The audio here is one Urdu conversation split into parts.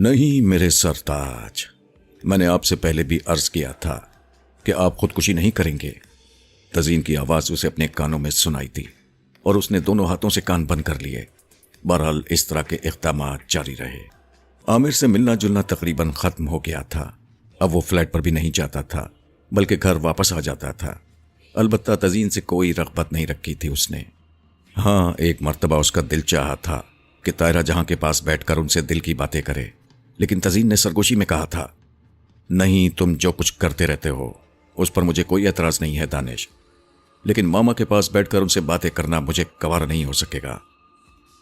نہیں میرے سرتاج، میں نے آپ سے پہلے بھی عرض کیا تھا کہ آپ خودکشی نہیں کریں گے۔ تزین کی آواز اسے اپنے کانوں میں سنائی تھی اور اس نے دونوں ہاتھوں سے کان بند کر لیے۔ بہرحال اس طرح کے اقدامات جاری رہے۔ عامر سے ملنا جلنا تقریباً ختم ہو گیا تھا۔ اب وہ فلیٹ پر بھی نہیں جاتا تھا بلکہ گھر واپس آ جاتا تھا۔ البتہ تزین سے کوئی رغبت نہیں رکھی تھی اس نے۔ ہاں، ایک مرتبہ اس کا دل چاہا تھا کہ طاہرہ جہاں کے پاس بیٹھ کر ان سے دل کی باتیں کرے، لیکن تزین نے سرگوشی میں کہا تھا، نہیں، تم جو کچھ کرتے رہتے ہو اس پر مجھے کوئی اعتراض نہیں ہے دانش، لیکن ماما کے پاس بیٹھ کر ان سے باتیں کرنا مجھے گوارا نہیں ہو سکے گا۔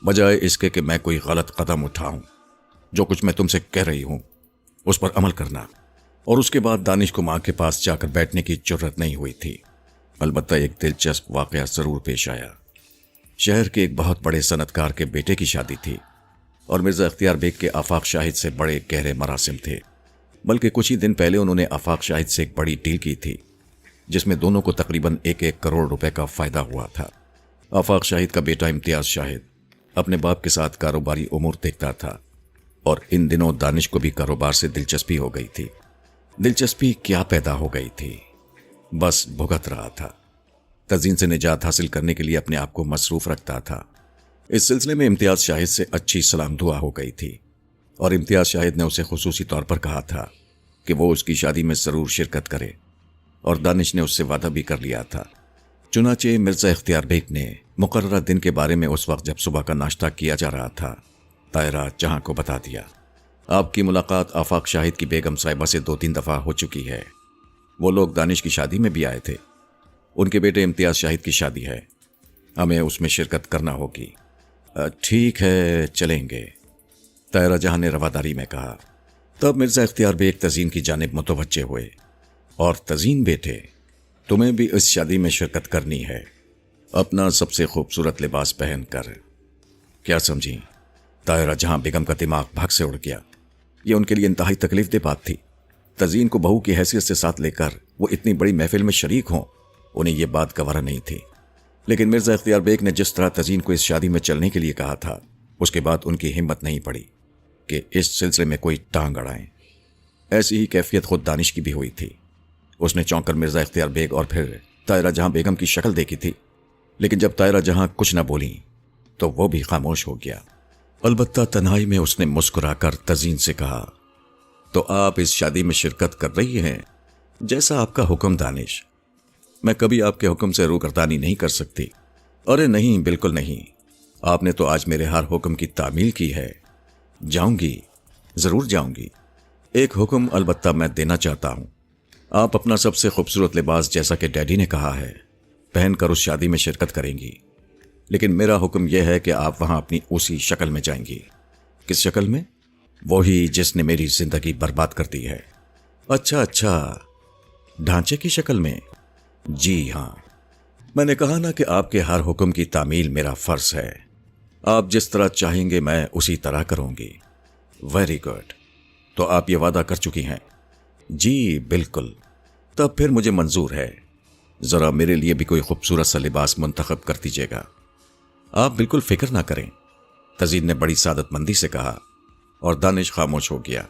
بجائے اس کے کہ میں کوئی غلط قدم اٹھاؤں، جو کچھ میں تم سے کہہ رہی ہوں اس پر عمل کرنا۔ اور اس کے بعد دانش کو ماں کے پاس جا کر بیٹھنے کی جرت نہیں ہوئی تھی۔ البتہ ایک دلچسپ واقعہ ضرور پیش آیا۔ شہر کے ایک بہت بڑے صنعت کار کے بیٹے کی شادی تھی اور مرزا اختیار بیگ کے آفاق شاہد سے بڑے گہرے مراسم تھے۔ بلکہ کچھ ہی دن پہلے انہوں نے آفاق شاہد سے ایک بڑی ڈیل کی تھی جس میں دونوں کو تقریباً 1 کروڑ روپے کا فائدہ ہوا تھا۔ آفاق شاہد کا بیٹا امتیاز شاہد اپنے باپ کے ساتھ کاروباری امور دیکھتا تھا اور ان دنوں دانش کو بھی کاروبار سے دلچسپی ہو گئی تھی۔ دلچسپی کیا پیدا ہو گئی تھی، بس بھگت رہا تھا۔ تزین سے نجات حاصل کرنے کے لیے اپنے آپ کو مصروف رکھتا تھا۔ اس سلسلے میں امتیاز شاہد سے اچھی سلام دعا ہو گئی تھی اور امتیاز شاہد نے اسے خصوصی طور پر کہا تھا کہ وہ اس کی شادی میں ضرور شرکت کرے، اور دانش نے اس سے وعدہ بھی کر لیا تھا۔ چنانچہ مرزا اختیار بیگ نے مقررہ دن کے بارے میں اس وقت جب صبح کا ناشتہ کیا جا رہا تھا طاہرہ جہاں کو بتا دیا۔ آپ کی ملاقات آفاق شاہد کی بیگم صاحبہ سے 2-3 دفعہ ہو چکی ہے۔ وہ لوگ دانش کی شادی میں بھی آئے تھے۔ ان کے بیٹے امتیاز شاہد کی شادی ہے، ہمیں اس میں شرکت کرنا ہوگی۔ ٹھیک ہے، چلیں گے، طاہرہ جہاں نے رواداری میں کہا۔ تب مرزا اختیار بیگ تزین کی جانب متوجہ ہوئے۔ اور تزین بیٹے، تمہیں بھی اس شادی میں شرکت کرنی ہے، اپنا سب سے خوبصورت لباس پہن کر۔ کیا سمجھی؟ طاہرہ جہاں بیگم کا دماغ بھاگ سے اڑ گیا۔ یہ ان کے لیے انتہائی تکلیف دہ بات تھی۔ تزین کو بہو کی حیثیت سے ساتھ لے کر وہ اتنی بڑی محفل میں شریک ہوں، انہیں یہ بات گوارا نہیں تھی۔ لیکن مرزا اختیار بیگ نے جس طرح تزین کو اس شادی میں چلنے کے لیے کہا تھا، اس کے بعد ان کی ہمت نہیں پڑی کہ اس سلسلے میں کوئی ٹانگ اڑائیں۔ ایسی ہی کیفیت خود دانش کی بھی ہوئی تھی۔ اس نے چونک کر مرزا اختیار بیگ اور پھر طاہرہ جہاں بیگم کی شکل دیکھی تھی، لیکن جب طاہرہ جہاں کچھ نہ بولی تو وہ بھی خاموش ہو گیا۔ البتہ تنہائی میں اس نے مسکرا کر تزین سے کہا، تو آپ اس شادی میں شرکت کر رہی ہیں؟ جیسا آپ کا حکم دانش، میں کبھی آپ کے حکم سے روگردانی نہیں کر سکتی۔ ارے نہیں، بالکل نہیں، آپ نے تو آج میرے ہر حکم کی تعمیل کی ہے۔ جاؤں گی، ضرور جاؤں گی۔ ایک حکم البتہ میں دینا چاہتا ہوں۔ آپ اپنا سب سے خوبصورت لباس، جیسا کہ ڈیڈی نے کہا ہے، پہن کر اس شادی میں شرکت کریں گی، لیکن میرا حکم یہ ہے کہ آپ وہاں اپنی اسی شکل میں جائیں گی۔ کس شکل میں؟ وہی جس نے میری زندگی برباد کر دی ہے۔ اچھا، ڈھانچے کی شکل میں؟ جی ہاں، میں نے کہا نا کہ آپ کے ہر حکم کی تعمیل میرا فرض ہے۔ آپ جس طرح چاہیں گے میں اسی طرح کروں گی۔ ویری گڈ، تو آپ یہ وعدہ کر چکی ہیں؟ جی بالکل، تب پھر مجھے منظور ہے۔ ذرا میرے لیے بھی کوئی خوبصورت سا لباس منتخب کر دیجیے گا۔ آپ بالکل فکر نہ کریں، تزین نے بڑی سعادت مندی سے کہا، اور دانش خاموش ہو گیا۔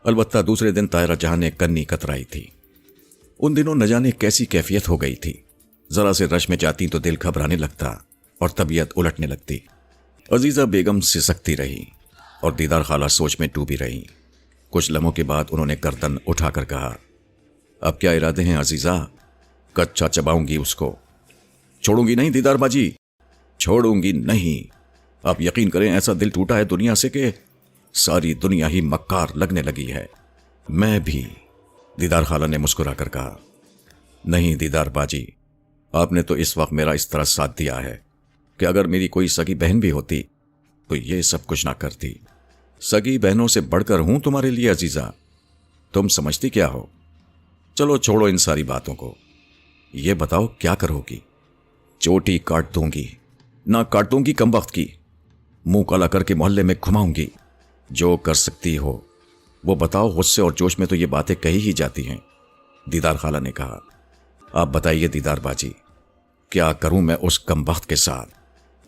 البتہ دوسرے دن طاہرہ جہاں نے کنی کترائی تھی۔ ان دنوں نہ جانے کیسی کیفیت ہو گئی تھی، ذرا سے رش میں جاتی تو دل گھبرانے لگتا اور طبیعت الٹنے لگتی۔ عزیزہ بیگم سسکتی رہی اور دیدار خالہ سوچ میں ڈوبی رہی۔ کچھ لمحوں کے بعد انہوں نے گردن اٹھا کر کہا، اب کیا ارادے ہیں عزیزہ؟ کچا چباؤں گی اس کو، چھوڑوں گی نہیں دیدار باجی، چھوڑوں گی نہیں۔ آپ یقین کریں ایسا دل ٹوٹا ہے دنیا سے کہ ساری دنیا ہی مکار لگنے لگی ہے۔ میں بھی، دیدار خالہ نے مسکرا کر کہا۔ نہیں دیدار باجی، آپ نے تو اس وقت میرا اس طرح ساتھ دیا ہے کہ اگر میری کوئی سگی بہن بھی ہوتی تو یہ سب کچھ نہ کرتی۔ سگی بہنوں سے بڑھ کر ہوں تمہارے لیے عزیزہ، تم سمجھتی کیا ہو؟ چلو چھوڑو ان ساری باتوں کو، یہ بتاؤ کیا کرو گی؟ چوٹی کاٹ دوں گی، نہ کاٹ دوں گی کم وقت کی، منہ کالا کر کے محلے میں گھماؤں گی۔ جو کر سکتی ہو وہ بتاؤ، غصے اور جوش میں تو یہ باتیں کہی ہی جاتی ہیں، دیدار خالہ نے کہا۔ آپ بتائیے دیدار باجی، کیا کروں میں اس کم وقت کے ساتھ؟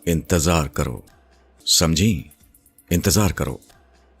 انتظار کرو، سمجھی؟ انتظار کرو۔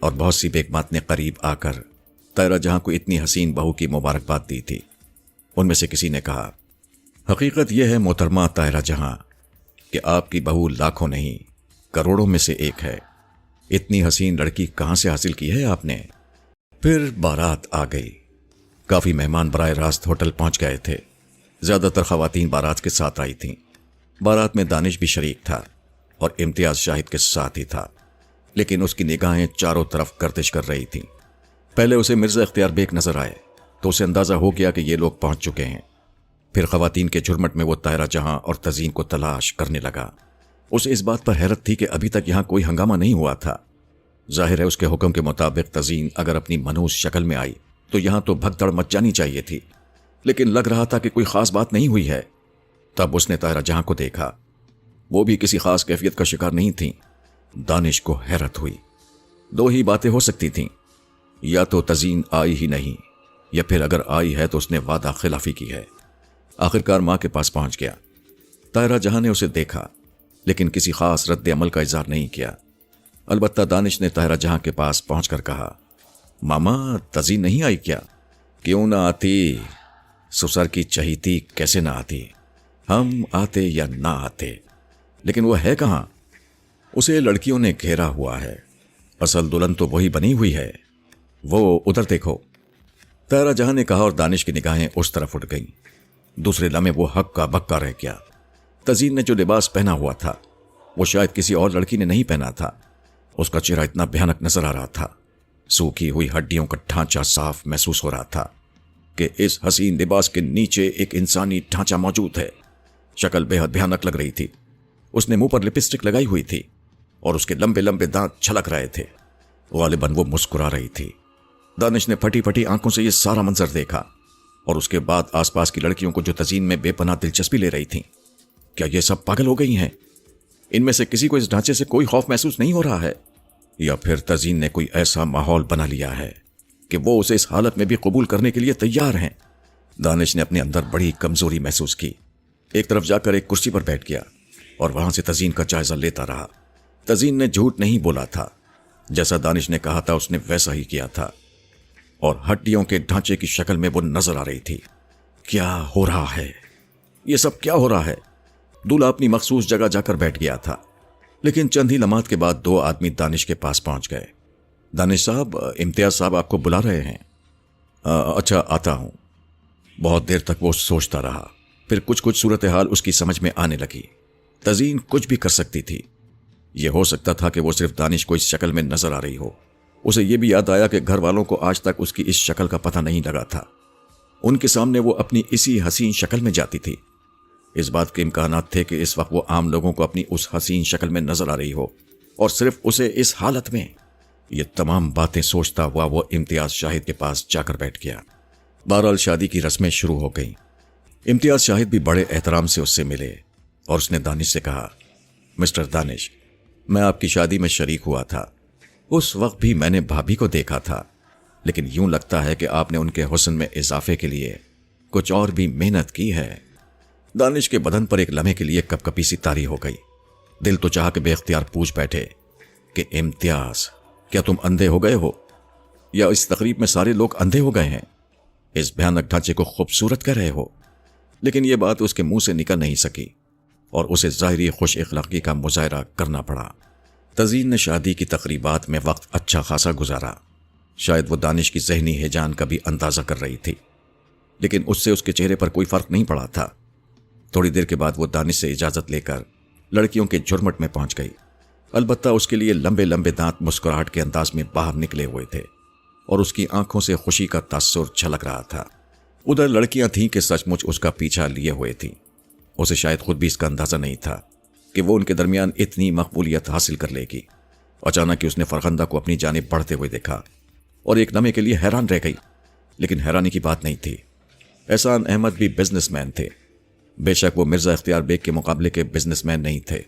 اور بہت سی بیگمات نے قریب آ کر طاہرہ جہاں کو اتنی حسین بہو کی مبارکباد دی تھی۔ ان میں سے کسی نے کہا، حقیقت یہ ہے محترمہ طاہرہ جہاں کہ آپ کی بہو لاکھوں نہیں کروڑوں میں سے ایک ہے۔ اتنی حسین لڑکی کہاں سے حاصل کی ہے آپ نے؟ پھر بارات آ گئی۔ کافی مہمان براہ راست ہوٹل پہنچ گئے تھے۔ زیادہ تر خواتین بارات کے ساتھ آئی تھیں۔ بارات میں دانش بھی شریک تھا اور امتیاز شاہد کے ساتھ ہی تھا، لیکن اس کی نگاہیں چاروں طرف گردش کر رہی تھیں۔ پہلے اسے مرزا اختیار بیگ نظر آئے تو اسے اندازہ ہو گیا کہ یہ لوگ پہنچ چکے ہیں۔ پھر خواتین کے جھرمٹ میں وہ طاہرہ جہاں اور تزین کو تلاش کرنے لگا۔ اسے اس بات پر حیرت تھی کہ ابھی تک یہاں کوئی ہنگامہ نہیں ہوا تھا۔ ظاہر ہے اس کے حکم کے مطابق تزین اگر اپنی منحوس شکل میں آئی تو یہاں تو بھگدڑ مچ جانی چاہیے تھی، لیکن لگ رہا تھا کہ کوئی خاص بات نہیں ہوئی ہے۔ تب اس نے طاہرہ جہاں کو دیکھا۔ وہ بھی کسی خاص کیفیت کا شکار نہیں تھیں۔ دانش کو حیرت ہوئی۔ دو ہی باتیں ہو سکتی تھیں، یا تو تزین آئی ہی نہیں، یا پھر اگر آئی ہے تو اس نے وعدہ خلافی کی ہے۔ آخرکار ماں کے پاس پہنچ گیا۔ طاہرہ جہاں نے اسے دیکھا لیکن کسی خاص رد عمل کا اظہار نہیں کیا۔ البتہ دانش نے طاہرہ جہاں کے پاس پہنچ کر کہا، ماما تزین نہیں آئی کیا؟ کیوں نہ آتی؟ سسر کی چہیتی کیسے نہ آتی؟ ہم آتے یا نہ آتے، لیکن وہ ہے کہاں؟ اسے لڑکیوں نے گھیرا ہوا ہے۔ اصل دلہن تو وہی بنی ہوئی ہے، وہ ادھر دیکھو۔ طاہرہ جہاں نے کہا اور دانش کی نگاہیں اس طرف اٹھ گئیں۔ دوسرے لمحے وہ ہکا بکا رہ گیا۔ تزین نے جو لباس پہنا ہوا تھا وہ شاید کسی اور لڑکی نے نہیں پہنا تھا۔ اس کا چہرہ اتنا بھیانک نظر آ رہا تھا، سوکھی ہوئی ہڈیوں کا ڈھانچہ صاف محسوس ہو رہا تھا کہ اس حسین لباس کے نیچے ایک انسانی ڈھانچہ موجود ہے۔ شکل بے حد بھیانک لگ رہی تھی۔ اس نے منہ پر لپسٹک لگائی ہوئی تھی اور اس کے لمبے لمبے دانت چھلک رہے تھے۔ غالباً وہ مسکرا رہی تھی۔ دانش نے پھٹی پھٹی آنکھوں سے یہ سارا منظر دیکھا اور اس کے بعد آس پاس کی لڑکیوں کو جو تزین میں بے پناہ دلچسپی لے رہی تھیں۔ کیا یہ سب پاگل ہو گئی ہیں؟ ان میں سے کسی کو اس ڈھانچے سے کوئی خوف محسوس نہیں ہو رہا ہے؟ یا پھر تزین نے کوئی ایسا ماحول بنا لیا ہے کہ وہ اسے اس حالت میں بھی قبول کرنے کے لیے تیار ہیں؟ دانش نے اپنے اندر بڑی کمزوری محسوس کی۔ ایک طرف جا کر ایک کرسی پر بیٹھ گیا اور وہاں سے تزین کا جائزہ لیتا رہا۔ تزین نے جھوٹ نہیں بولا تھا۔ جیسا دانش نے کہا تھا اس نے ویسا ہی کیا تھا، اور ہڈیوں کے ڈھانچے کی شکل میں وہ نظر آ رہی تھی۔ کیا ہو رہا ہے؟ یہ سب کیا ہو رہا ہے؟ دولہا اپنی مخصوص جگہ جا کر بیٹھ گیا تھا، لیکن چند ہی لمحات کے بعد دو آدمی دانش کے پاس پہنچ گئے۔ دانش صاحب، امتیاز صاحب آپ کو بلا رہے ہیں۔ اچھا، آتا ہوں۔ بہت دیر تک وہ سوچتا رہا، پھر کچھ صورتحال اس کی سمجھ میں آنے لگی۔ تزین کچھ بھی کر سکتی تھی۔ یہ ہو سکتا تھا کہ وہ صرف دانش کو اس شکل میں نظر آ رہی ہو۔ اسے یہ بھی یاد آیا کہ گھر والوں کو آج تک اس کی اس شکل کا پتہ نہیں لگا تھا۔ ان کے سامنے وہ اپنی اسی حسین شکل میں جاتی تھی۔ اس بات کے امکانات تھے کہ اس وقت وہ عام لوگوں کو اپنی اس حسین شکل میں نظر آ رہی ہو، اور صرف اسے اس حالت میں۔ یہ تمام باتیں سوچتا ہوا وہ امتیاز شاہد کے پاس جا کر بیٹھ گیا۔ بہرحال شادی کی رسمیں شروع ہو گئیں۔ امتیاز شاہد بھی بڑے احترام سے اس سے ملے اور اس نے دانش سے کہا، مسٹر دانش، میں آپ کی شادی میں شریک ہوا تھا۔ اس وقت بھی میں نے بھابھی کو دیکھا تھا، لیکن یوں لگتا ہے کہ آپ نے ان کے حسن میں اضافے کے لیے کچھ اور بھی محنت کی ہے۔ دانش کے بدن پر ایک لمحے کے لیے کپ کپی سی طاری ہو گئی۔ دل تو چاہ کے بے اختیار پوچھ بیٹھے کہ امتیاز، کیا تم اندھے ہو گئے ہو؟ یا اس تقریب میں سارے لوگ اندھے ہو گئے ہیں؟ اس بھیانک ڈھانچے کو خوبصورت کہہ رہے ہو؟ لیکن یہ بات اس کے منہ سے نکل نہیں سکی اور اسے ظاہری خوش اخلاقی کا مظاہرہ کرنا پڑا۔ تزین نے شادی کی تقریبات میں وقت اچھا خاصا گزارا۔ شاید وہ دانش کی ذہنی ہیجان کا بھی اندازہ کر رہی تھی، لیکن اس سے اس کے چہرے پر کوئی فرق نہیں پڑا تھا۔ تھوڑی دیر کے بعد وہ دانش سے اجازت لے کر لڑکیوں کے جھرمٹ میں پہنچ گئی۔ البتہ اس کے لیے لمبے لمبے دانت مسکراہٹ کے انداز میں باہر نکلے ہوئے تھے اور اس کی آنکھوں سے خوشی کا تاثر جھلک رہا تھا۔ ادھر لڑکیاں تھیں کہ سچ مچ اس کا پیچھا لیے ہوئے تھیں۔ اسے شاید خود بھی اس کا اندازہ نہیں تھا کہ وہ ان کے درمیان اتنی مقبولیت حاصل کر لے گی۔ اچانک ہی اس نے فرخندہ کو اپنی جانب بڑھتے ہوئے دیکھا اور ایک لمحے کے لیے حیران رہ گئی، لیکن حیرانی کی بات نہیں تھی۔ احسان احمد بھی بزنس مین تھے۔ بے شک وہ مرزا اختیار بیگ کے مقابلے کے بزنس مین نہیں تھے،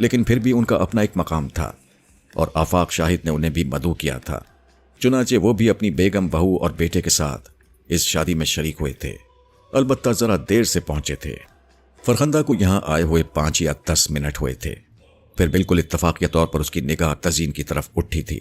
لیکن پھر بھی ان کا اپنا ایک مقام تھا اور آفاق شاہد نے انہیں بھی مدعو کیا تھا۔ چنانچہ وہ بھی اپنی بیگم، بہو اور بیٹے کے ساتھ اس شادی میں شریک ہوئے تھے، البتہ ذرا دیر سے پہنچے تھے۔ فرخندہ کو یہاں آئے ہوئے 5 یا 10 منٹ ہوئے تھے۔ پھر بالکل اتفاقیہ طور پر اس کی نگاہ تزین کی طرف اٹھی تھی۔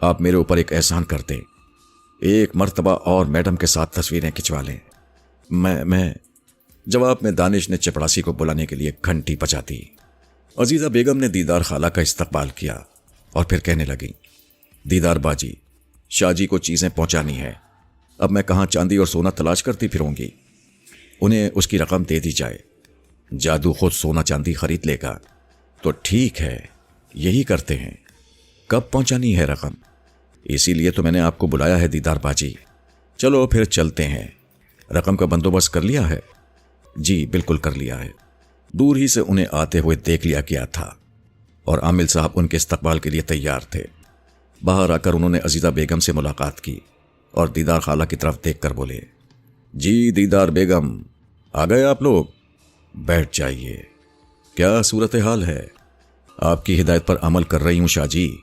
آپ میرے اوپر ایک احسان کر دیں، ایک مرتبہ اور میڈم کے ساتھ تصویریں کھنچوا لیں۔ میں جواب میں دانش نے چپڑاسی کو بلانے کے لیے گھنٹی بجا دی۔ عزیزہ بیگم نے دیدار خالہ کا استقبال کیا اور پھر کہنے لگی، دیدار باجی، شاہ جی کو چیزیں پہنچانی ہے، اب میں کہاں چاندی اور سونا تلاش کرتی پھروں گی؟ انہیں اس کی رقم دے دی جائے، جادو خود سونا چاندی خرید لے گا۔ تو ٹھیک ہے، یہی کرتے ہیں۔ کب پہنچانی ہے رقم؟ اسی لیے تو میں نے آپ کو بلایا ہے دیدار باجی۔ چلو پھر چلتے ہیں۔ رقم کا بندوبست کر لیا ہے؟ جی بالکل کر لیا ہے۔ دور ہی سے انہیں آتے ہوئے دیکھ لیا گیا تھا اور عامل صاحب ان کے استقبال کے لیے تیار تھے۔ باہر آ کر انہوں نے عزیزہ بیگم سے ملاقات کی اور دیدار خالہ کی طرف دیکھ کر بولے، جی دیدار بیگم، آ گئے آپ لوگ؟ بیٹھ جائیے۔ کیا صورتحال ہے؟ آپ کی ہدایت پر عمل کر رہی ہوں شاہ جی۔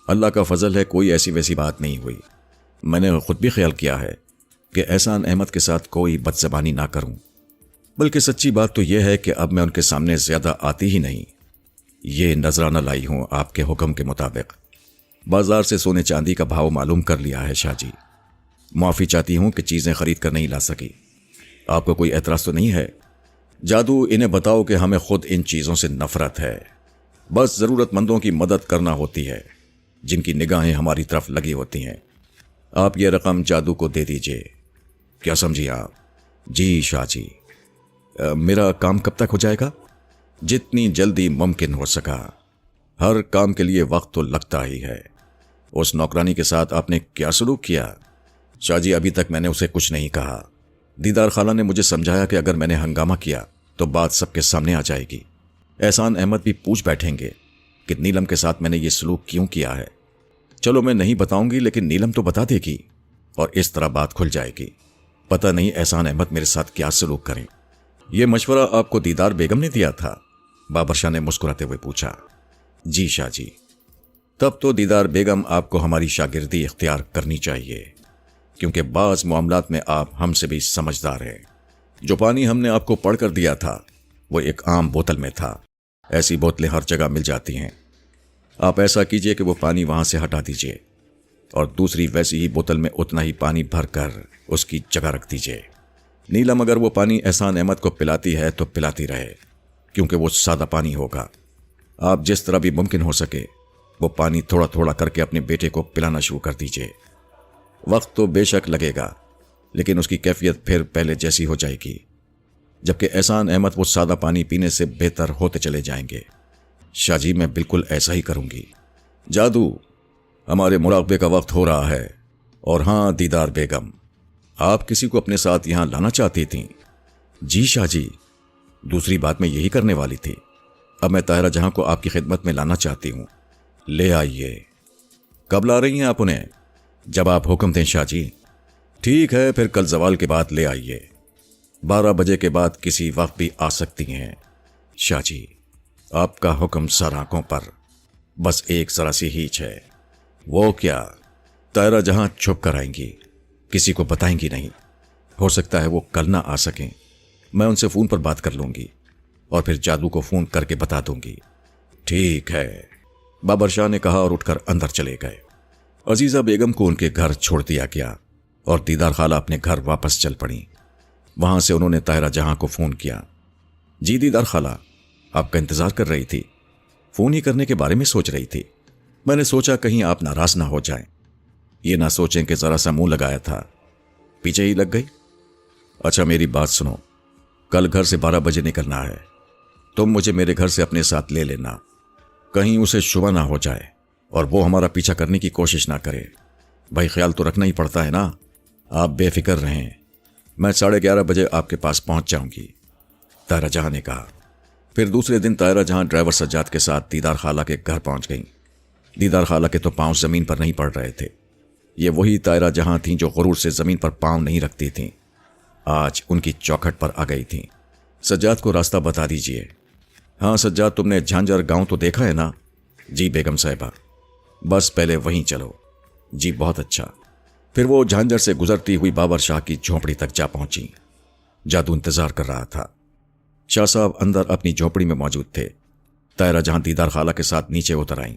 اللہ کا فضل ہے، کوئی ایسی ویسی بات نہیں ہوئی۔ میں نے خود بھی خیال کیا ہے کہ احسان احمد کے ساتھ کوئی بدزبانی نہ کروں، بلکہ سچی بات تو یہ ہے کہ اب میں ان کے سامنے زیادہ آتی ہی نہیں۔ یہ نذرانہ لائی ہوں آپ کے حکم کے مطابق۔ بازار سے سونے چاندی کا بھاؤ معلوم کر لیا ہے شاہ جی۔ معافی چاہتی ہوں کہ چیزیں خرید کر نہیں لا سکی۔ آپ کو کوئی اعتراض تو نہیں ہے؟ جادو، انہیں بتاؤ کہ ہمیں خود ان چیزوں سے نفرت ہے، بس ضرورت مندوں کی مدد کرنا ہوتی ہے جن کی نگاہیں ہماری طرف لگی ہوتی ہیں۔ آپ یہ رقم جادو کو دے دیجئے۔ کیا سمجھی آپ؟ جی شاہ جی۔ میرا کام کب تک ہو جائے گا؟ جتنی جلدی ممکن ہو سکا۔ ہر کام کے لیے وقت تو لگتا ہی ہے۔ اس نوکرانی کے ساتھ آپ نے کیا سلوک کیا؟ شاہ جی ابھی تک میں نے اسے کچھ نہیں کہا۔ دیدار خالہ نے مجھے سمجھایا کہ اگر میں نے ہنگامہ کیا تو بات سب کے سامنے آ جائے گی۔ احسان احمد بھی پوچھ بیٹھیں گے کہ نیلم کے ساتھ میں نے یہ سلوک کیوں کیا ہے۔ چلو میں نہیں بتاؤں گی، لیکن نیلم تو بتا دے گی اور اس طرح بات کھل جائے گی۔ پتہ نہیں احسان احمد میرے ساتھ کیا سلوک کریں۔ یہ مشورہ آپ کو دیدار بیگم نے دیا تھا؟ بابر شاہ نے مسکراتے ہوئے پوچھا۔ جی شاہ جی۔ تب تو دیدار بیگم آپ کو ہماری شاگردی اختیار کرنی چاہیے، کیونکہ بعض معاملات میں آپ ہم سے بھی سمجھدار ہیں۔ جو پانی ہم نے آپ کو پڑھ کر دیا تھا وہ ایک عام بوتل میں تھا۔ ایسی بوتلیں ہر جگہ مل جاتی ہیں۔ آپ ایسا کیجئے کہ وہ پانی وہاں سے ہٹا دیجئے اور دوسری ویسی ہی بوتل میں اتنا ہی پانی بھر کر اس کی جگہ رکھ دیجئے۔ نیلم اگر وہ پانی احسان احمد کو پلاتی ہے تو پلاتی رہے، کیونکہ وہ سادہ پانی ہوگا۔ آپ جس طرح بھی ممکن ہو سکے وہ پانی تھوڑا تھوڑا کر کے اپنے بیٹے کو پلانا شروع کر دیجئے۔ وقت تو بے شک لگے گا، لیکن اس کی کیفیت پھر پہلے جیسی ہو جائے گی، جبکہ احسان احمد وہ سادہ پانی پینے سے بہتر ہوتے چلے جائیں گے۔ شاہ جی میں بالکل ایسا ہی کروں گی۔ جادو، ہمارے مراقبے کا وقت ہو رہا ہے۔ اور ہاں دیدار بیگم، آپ کسی کو اپنے ساتھ یہاں لانا چاہتی تھیں؟ جی شاہ جی، دوسری بات میں یہی کرنے والی تھی۔ اب میں طاہرہ جہاں کو آپ کی خدمت میں لانا چاہتی ہوں۔ لے آئیے۔ کب لا رہی ہیں آپ انہیں؟ جب آپ حکم دیں شاہ جی۔ ٹھیک ہے، پھر کل زوال کے بعد لے آئیے۔ 12 بجے کے بعد کسی وقت بھی آ سکتی ہیں۔ شاہ جی، آپ کا حکم سر آنکھوں پر، بس ایک ذرا سی ہیچ ہے۔ وہ کیا؟ طاہرہ جہاں چھپ کر آئیں گی، کسی کو بتائیں گی نہیں۔ ہو سکتا ہے وہ کل نہ آ سکیں، میں ان سے فون پر بات کر لوں گی اور پھر جادو کو فون کر کے بتا دوں گی۔ ٹھیک ہے، بابر شاہ نے کہا اور اٹھ کر اندر چلے گئے۔ عزیزہ بیگم کو ان کے گھر چھوڑ دیا گیا اور دیدار خالہ اپنے گھر واپس چل پڑیں۔ وہاں سے انہوں نے طاہرہ جہاں کو فون کیا۔ جی دیدار خالہ، آپ کا انتظار کر رہی تھی، فون ہی کرنے کے بارے میں سوچ رہی تھی۔ میں نے سوچا کہیں آپ ناراض نہ ہو جائیں، یہ نہ سوچیں کہ ذرا سا منہ لگایا تھا، پیچھے ہی لگ گئی۔ اچھا میری بات سنو، کل گھر سے 12 بجے نکلنا ہے۔ تم مجھے میرے گھر سے اپنے ساتھ لے لینا، کہیں اسے شبہ نہ ہو جائے اور وہ ہمارا پیچھا کرنے کی کوشش نہ کرے۔ بھائی خیال تو رکھنا ہی پڑتا ہے نا۔ آپ بے فکر رہیں، میں 11:30 بجے آپ کے پاس پہنچ جاؤں گی، طاہرہ جہاں نے کہا۔ پھر دوسرے دن طاہرہ جہاں ڈرائیور سجاد کے ساتھ دیدار خالہ کے گھر پہنچ گئیں۔ دیدار خالہ کے تو پاؤں زمین پر نہیں پڑ رہے تھے۔ یہ وہی طاہرہ جہاں تھیں جو غرور سے زمین پر پاؤں نہیں رکھتی تھیں، آج ان کی چوکھٹ پر آ گئی تھیں۔ سجاد کو راستہ بتا دیجئے۔ ہاں سجاد، تم نے جھانجر گاؤں تو دیکھا ہے نا؟ جی بیگم صاحبہ، بس پہلے وہیں چلو۔ جی بہت اچھا۔ پھر وہ جھانجر سے گزرتی ہوئی بابر شاہ کی جھونپڑی تک جا پہنچی۔ جادو انتظار کر رہا تھا۔ شاہ صاحب اندر اپنی جھونپڑی میں موجود تھے۔ طاہرہ جہاں دیدار خالہ کے ساتھ نیچے اتر آئیں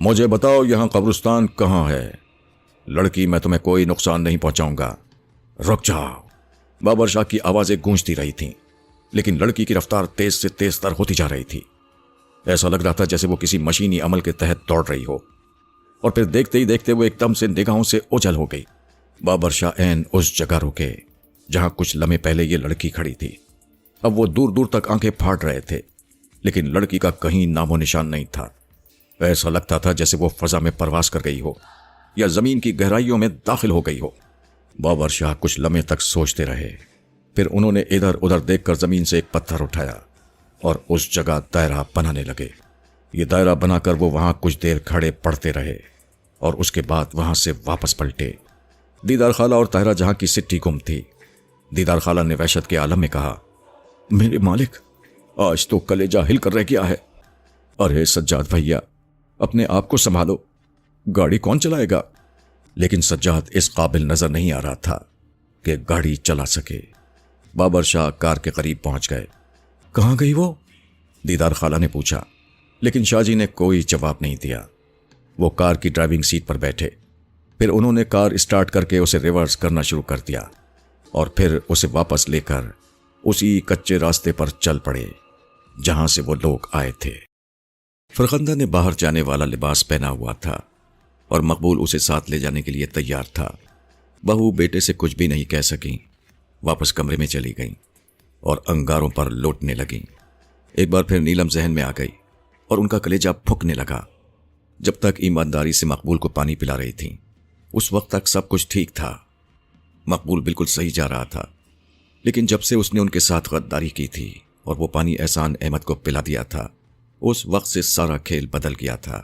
مجھے بتاؤ یہاں قبرستان کہاں ہے؟ لڑکی میں تمہیں کوئی نقصان نہیں پہنچاؤں گا۔ رک جاؤ۔ بابر شاہ کی آوازیں گونجتی رہی تھیں، لیکن لڑکی کی رفتار تیز سے تیز تر ہوتی جا رہی تھی۔ ایسا لگ رہا تھا جیسے وہ کسی مشینی عمل کے تحت دوڑ رہی ہو، اور پھر دیکھتے ہی دیکھتے وہ ایک دم سے نگاہوں سے اوجھل ہو گئی۔ بابر شاہ عین اس جگہ رکے جہاں کچھ لمحے پہلے یہ لڑکی کھڑی تھی۔ اب وہ دور دور تک آنکھیں پھاڑ رہے تھے، لیکن لڑکی کا کہیں نام و نشان نہیں تھا۔ ایسا لگتا تھا جیسے وہ فضا میں پرواز کر گئی ہو یا زمین کی گہرائیوں میں داخل ہو گئی ہو۔ بابر شاہ کچھ لمحے تک سوچتے رہے، پھر انہوں نے ادھر ادھر دیکھ کر زمین سے ایک پتھر اٹھایا اور اس جگہ دائرہ بنانے لگے۔ یہ دائرہ بنا کر وہ وہاں کچھ دیر کھڑے پڑتے رہے اور اس کے بعد وہاں سے واپس پلٹے۔ دیدار خالہ اور طاہرہ جہاں کی سٹی گم تھی۔ دیدار خالہ نے وحشت کے عالم میں کہا، میرے مالک، آج تو کلیجہ ہل کر رہ گیا ہے۔ ارے سجاد بھیا، اپنے آپ کو سنبھالو، گاڑی کون چلائے گا؟ لیکن سجاد اس قابل نظر نہیں آ رہا تھا کہ گاڑی چلا سکے۔ بابر شاہ کار کے قریب پہنچ گئے۔ کہاں گئی وہ؟ دیدار خالہ نے پوچھا، لیکن شاہ جی نے کوئی جواب نہیں دیا۔ وہ کار کی ڈرائیونگ سیٹ پر بیٹھے، پھر انہوں نے کار اسٹارٹ کر کے اسے ریورس کرنا شروع کر دیا اور پھر اسے واپس لے کر اسی کچے راستے پر چل پڑے جہاں سے وہ لوگ آئے تھے۔ فرخندہ نے باہر جانے والا لباس پہنا ہوا تھا اور مقبول اسے ساتھ لے جانے کے لیے تیار تھا۔ بہو بیٹے سے کچھ بھی نہیں کہہ سکیں، واپس کمرے میں چلی گئیں اور انگاروں پر لوٹنے لگیں۔ ایک بار پھر نیلم ذہن میں آ گئی اور ان کا کلیجہ پھکنے لگا۔ جب تک ایمانداری سے مقبول کو پانی پلا رہی تھیں، اس وقت تک سب کچھ ٹھیک تھا۔ مقبول بالکل صحیح جا رہا تھا، لیکن جب سے اس نے ان کے ساتھ غداری کی تھی اور وہ پانی احسان احمد کو پلا دیا تھا، اس وقت سے سارا کھیل بدل گیا تھا۔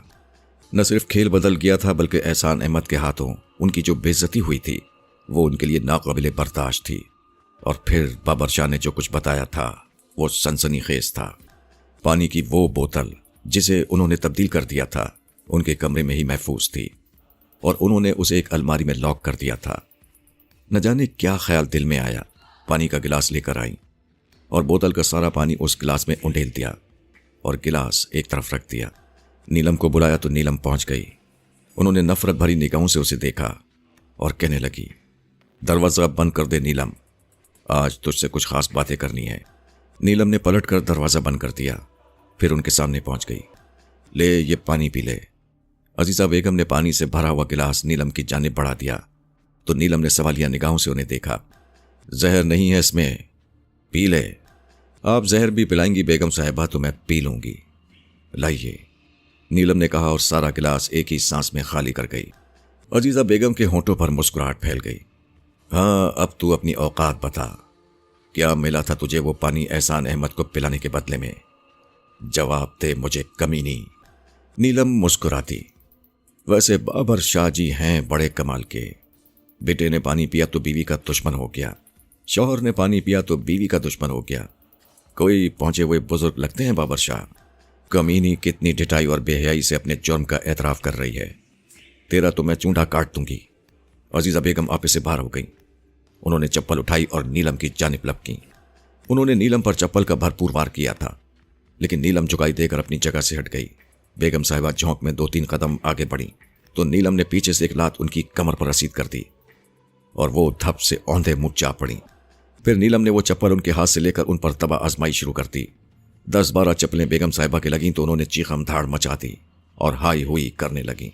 نہ صرف کھیل بدل گیا تھا بلکہ احسان احمد کے ہاتھوں ان کی جو بے عزتی ہوئی تھی وہ ان کے لیے ناقابل برداشت تھی۔ اور پھر بابر شاہ نے جو کچھ بتایا تھا وہ سنسنی خیز تھا۔ پانی کی وہ بوتل جسے انہوں نے تبدیل کر دیا تھا ان کے کمرے میں ہی محفوظ تھی اور انہوں نے اسے ایک الماری میں لاک کر دیا تھا۔ نہ جانے کیا خیال دل میں آیا، پانی کا گلاس لے کر آئیں اور بوتل کا سارا پانی اس گلاس میں انڈیل دیا اور گلاس ایک طرف رکھ دیا۔ نیلم کو بلایا تو نیلم پہنچ گئی۔ انہوں نے نفرت بھری نگاہوں سے اسے دیکھا اور کہنے لگی، دروازہ بند کر دے نیلم، آج تجھ سے کچھ خاص باتیں کرنی ہے۔ نیلم نے پلٹ کر دروازہ بند کر دیا، پھر ان کے سامنے پہنچ گئی۔ لے یہ پانی پی لے۔ عزیزہ بیگم نے پانی سے بھرا ہوا گلاس نیلم کی جانب بڑھا دیا تو نیلم نے سوالیہ نگاہوں سے انہیں دیکھا۔ زہر نہیں ہے اس میں، پی لے۔ آپ زہر بھی پلائیں گی بیگم صاحبہ تو میں پی لوں گی۔ لائیے، نیلم نے کہا اور سارا گلاس ایک ہی سانس میں خالی کر گئی۔ عزیزہ بیگم کے ہونٹوں پر مسکراہٹ پھیل گئی۔ ہاں اب تو اپنی اوقات بتا، کیا ملا تھا تجھے وہ پانی احسان احمد کو پلانے کے بدلے میں؟ جواب دے مجھے کمینی۔ نیلم مسکراتی، ویسے بابر شاہ جی ہیں بڑے کمال کے۔ بیٹے نے پانی پیا تو بیوی کا دشمن ہو گیا، شوہر نے پانی پیا تو بیوی کا دشمن ہو گیا۔ کوئی پہنچے ہوئے بزرگ لگتے ہیں بابر شاہ۔ کمینی کتنی ڈٹائی اور بے حیائی سے اپنے جرم کا اعتراف کر رہی ہے۔ تیرا تو میں چونڈا کاٹ دوں گی۔ عزیزہ بیگم آپے سے باہر ہو گئیں۔ انہوں نے چپل اٹھائی اور نیلم کی جانب لپکیں۔ انہوں نے نیلم پر چپل کا بھرپور وار کیا تھا، لیکن نیلم جھکائی دے کر اپنی جگہ سے ہٹ گئی۔ بیگم صاحبہ جھونک میں 2-3 قدم آگے بڑھیں تو نیلم نے پیچھے سے ایک لات ان کی کمر پر رسید کر دی اور وہ دھپ سے اوندھے منہ جا پڑیں۔ پھر نیلم نے وہ چپل ان کے ہاتھ سے لے کر ان پر تباہ آزمائی شروع کر دی۔ 10-12 چپلیں بیگم صاحبہ کے لگیں تو انہوں نے چیخم دھاڑ مچا دی اور ہائی ہوئی کرنے لگیں۔